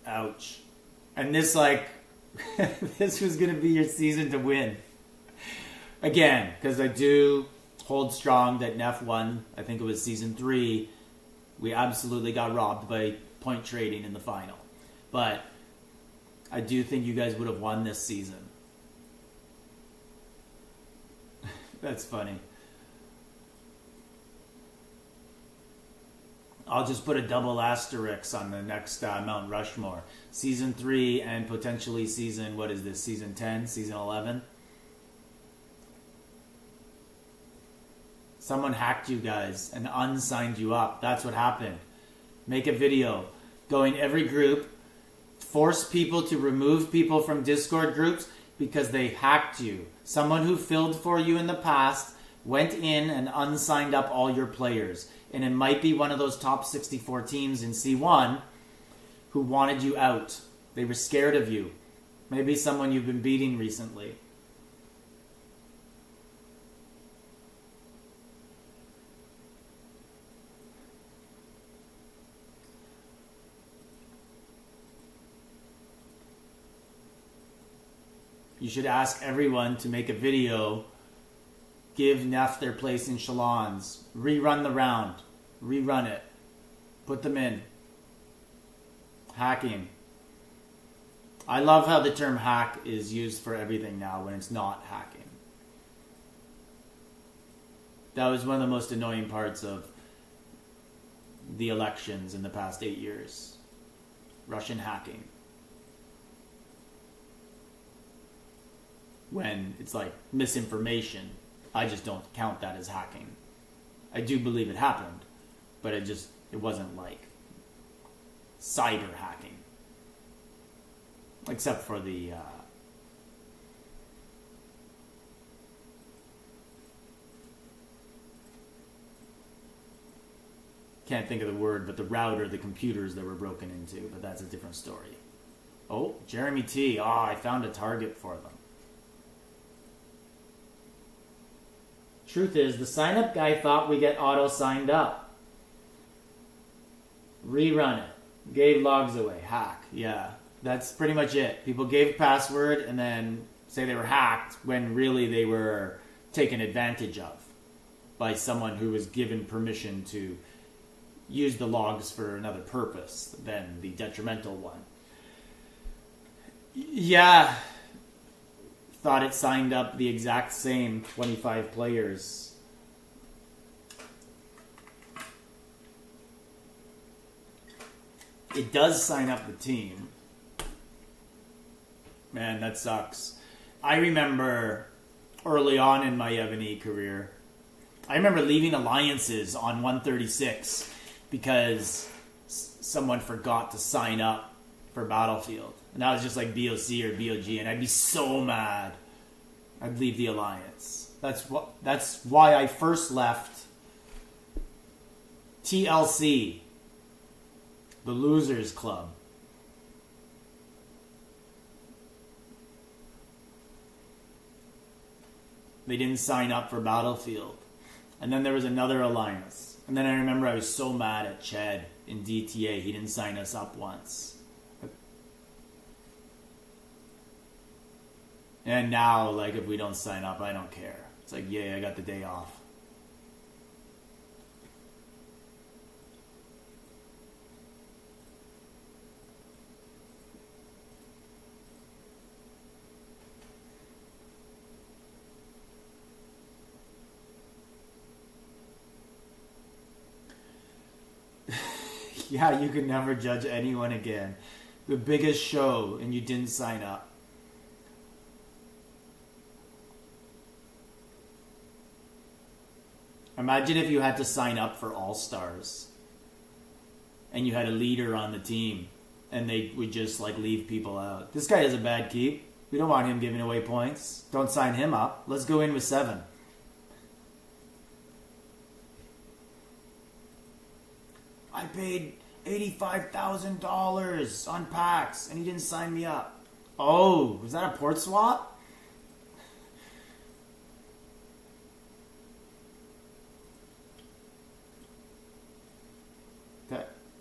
S1: Ouch. And this, like, this was going to be your season to win. Again, because I do hold strong that Neff won. I think it was season 3. We absolutely got robbed by point trading in the final. But I do think you guys would have won this season. That's funny. I'll just put a double asterisk on the next Mount Rushmore. Season 3 and potentially season, what is this, season 10, season 11? Someone hacked you guys and unsigned you up. That's what happened. Make a video. Go in every group. Force people to remove people from Discord groups because they hacked you. Someone who filled for you in the past went in and unsigned up all your players. And it might be one of those top 64 teams in C1 who wanted you out. They were scared of you. Maybe someone you've been beating recently. You should ask everyone to make a video, give Neff their place in Chalons, rerun the round, rerun it, put them in. Hacking. I love how the term hack is used for everything now when it's not hacking. That was one of the most annoying parts of the elections in the past 8 years. Russian hacking. When it's like misinformation, I just don't count that as hacking. I do believe it happened, but it wasn't like cider hacking. Except for the can't think of the word, but the router, the computers that were broken into, but that's a different story. Oh, Jeremy T. I found a target for them. Truth is, the sign-up guy thought we get auto-signed up. Rerun it. Gave logs away. Hack. Yeah, that's pretty much it. People gave a password and then say they were hacked when really they were taken advantage of by someone who was given permission to use the logs for another purpose than the detrimental one. Yeah. Thought it signed up the exact same 25 players. It does sign up the team. Man, that sucks. I remember early on in my Evony career, I remember leaving alliances on 136 because someone forgot to sign up for Battlefield. And that was just like BOC or BOG, and I'd be so mad. I'd leave the alliance. That's why I first left TLC, the Losers Club. They didn't sign up for Battlefield. And then there was another alliance. And then I remember I was so mad at Ched in DTA. He didn't sign us up once. And now, like, if we don't sign up, I don't care. It's like, yay, I got the day off. Yeah, you could never judge anyone again. The biggest show, and you didn't sign up. Imagine if you had to sign up for All-Stars and you had a leader on the team and they would just like leave people out. This guy has a bad keep. We don't want him giving away points. Don't sign him up. Let's go in with 7. I paid $85,000 on packs and he didn't sign me up. Oh, was that a port swap?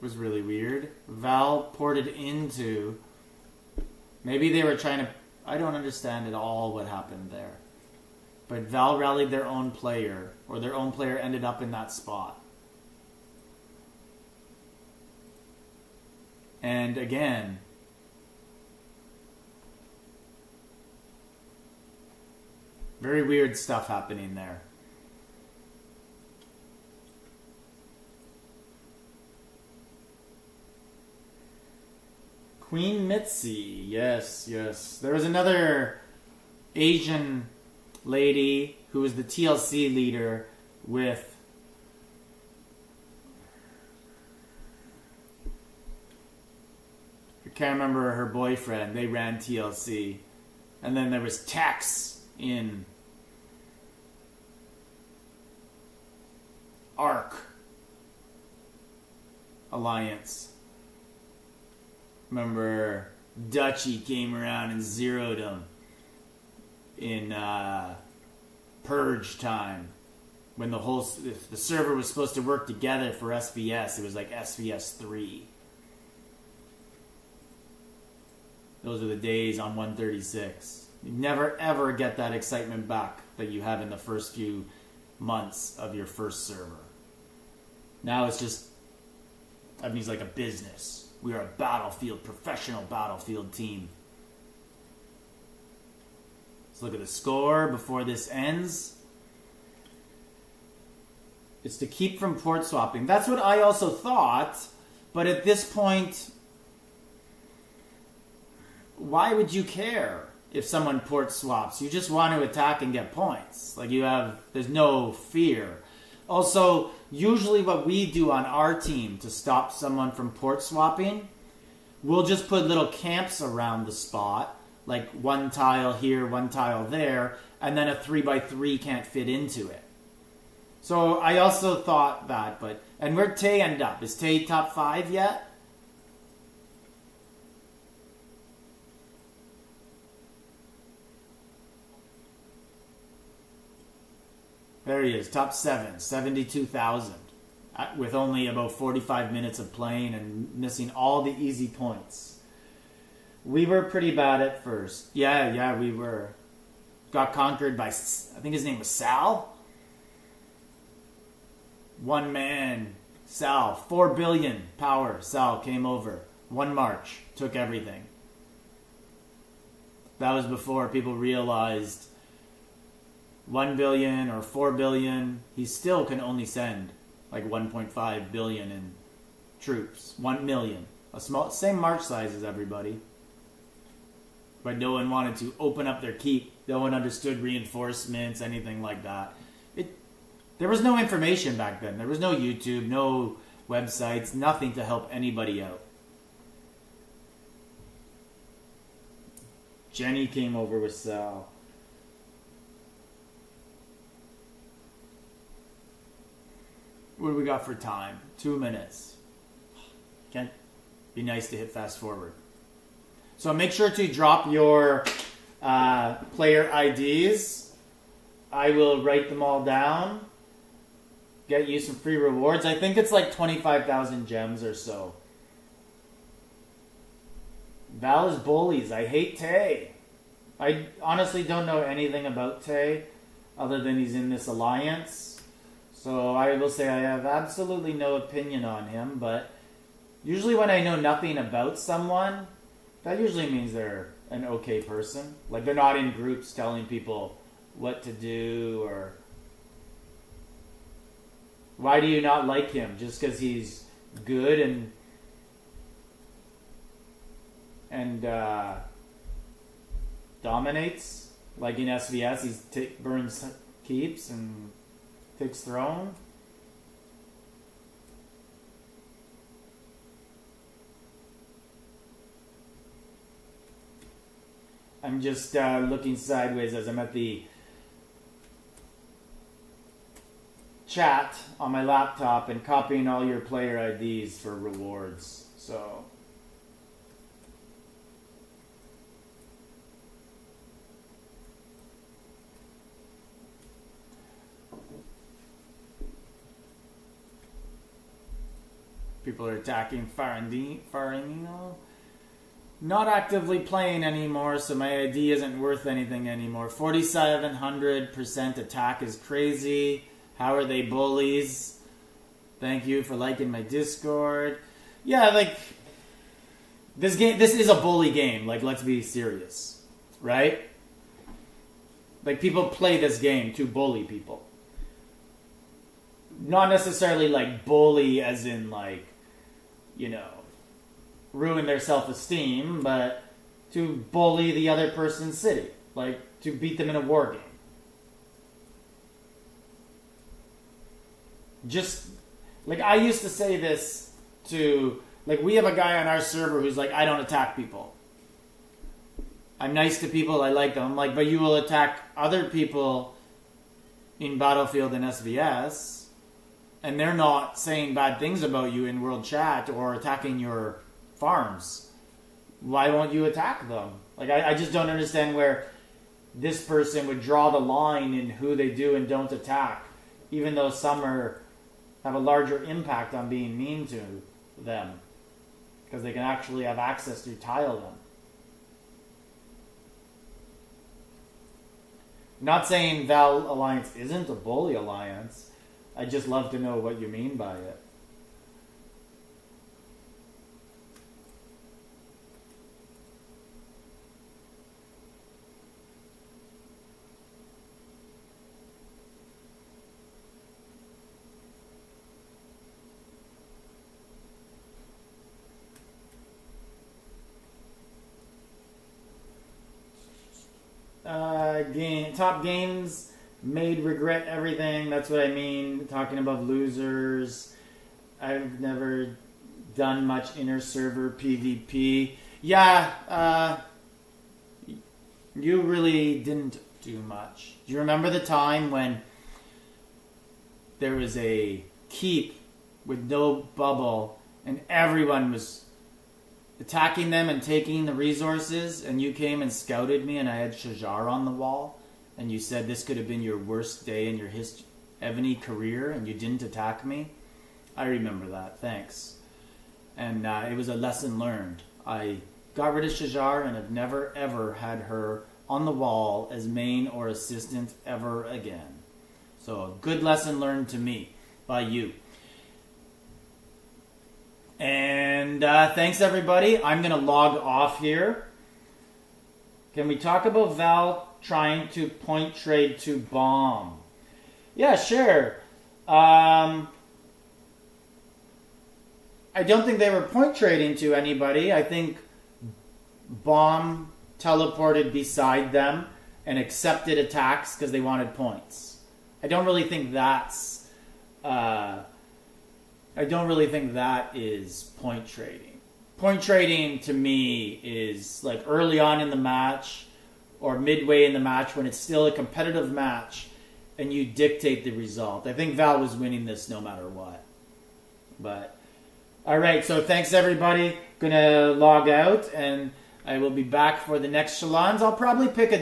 S1: Was really weird. VAL ported into... Maybe they were trying to... I don't understand at all what happened there. But VAL rallied their own player, or their own player ended up in that spot. And again... very weird stuff happening there. Queen Mitzi, yes, yes. There was another Asian lady who was the TLC leader with I can't remember her boyfriend. They ran TLC. And then there was Tex in Arc Alliance. Remember, Dutchy came around and zeroed him in Purge time. When the server was supposed to work together for SVS. It was like SVS 3. Those are the days on 136. You never ever get that excitement back that you have in the first few months of your first server. Now it's just, Evony's like a business. We are a professional battlefield team. Let's look at the score before this ends. It's to keep from port swapping. That's what I also thought, but at this point, why would you care if someone port swaps? You just want to attack and get points. There's no fear. Also, usually what we do on our team to stop someone from port swapping, we'll just put little camps around the spot, like one tile here, one tile there, and then a 3x3 can't fit into it. So I also thought that, and where'd Tay end up? Is Tay top 5 yet? There he is, top 7, 72,000, with only about 45 minutes of playing and missing all the easy points. We were pretty bad at first. Yeah, we were. Got conquered by, I think his name was Sal? One man, Sal, 4 billion power. Sal came over. One march, took everything. That was before people realized 1 billion or 4 billion. He still can only send like 1.5 billion in troops. 1 million. Same march size as everybody. But no one wanted to open up their keep. No one understood reinforcements, anything like that. There was no information back then. There was no YouTube, no websites, nothing to help anybody out. Jenny came over with Sal. What do we got for time? 2 minutes. Can't be nice to hit fast forward. So make sure to drop your player IDs. I will write them all down. Get you some free rewards. I think it's like 25,000 gems or so. Val is bullies. I hate Tay. I honestly don't know anything about Tay other than he's in this alliance. So I will say I have absolutely no opinion on him, but usually when I know nothing about someone, that usually means they're an okay person. Like they're not in groups telling people what to do or... Why do you not like him? Just because he's good and dominates? Like in SVS, he burns keeps and takes throne? I'm just looking sideways as I'm at the chat on my laptop and copying all your player IDs for rewards. So people are attacking Farinino. Not actively playing anymore, so my ID isn't worth anything anymore. 4,700% attack is crazy. How are they bullies? Thank you for liking my Discord. Yeah, like this is a bully game. Like, let's be serious, right? Like, people play this game to bully people. Not necessarily like bully as in like, you know, ruin their self-esteem, but to bully the other person's city. Like, to beat them in a war game. Just, like, I used to say this to, like, we have a guy on our server who's like, I don't attack people. I'm nice to people, I like them. I'm like, but you will attack other people in Battlefield and SVS, and they're not saying bad things about you in World Chat or attacking your farms. Why won't you attack them? Like, I just don't understand where this person would draw the line in who they do and don't attack, even though some have a larger impact on being mean to them, because they can actually have access to tile them. Not saying VAL Alliance isn't a bully alliance. I just love to know what you mean by it. Top games made regret everything. That's what I mean. Talking about losers. I've never done much inner server PvP. Yeah, you really didn't do much. Do you remember the time when there was a keep with no bubble and everyone was attacking them and taking the resources, and you came and scouted me and I had Shajar on the wall, and you said this could have been your worst day in your Evony career, and you didn't attack me? I remember that. Thanks. And it was a lesson learned. I got rid of Shajar and have never ever had her on the wall as main or assistant ever again. So a good lesson learned to me by you. And thanks everybody. I'm going to log off here. Can we talk about VAL trying to point trade to bomb? Yeah, sure. I don't think they were point trading to anybody. I think bomb teleported beside them and accepted attacks because they wanted points. I don't really think that's... I don't really think that is point trading. Point trading to me is like early on in the match or midway in the match when it's still a competitive match and you dictate the result. I think VAL was winning this no matter what. But, alright, so thanks everybody. Gonna log out and I will be back for the next Chalons. I'll probably pick a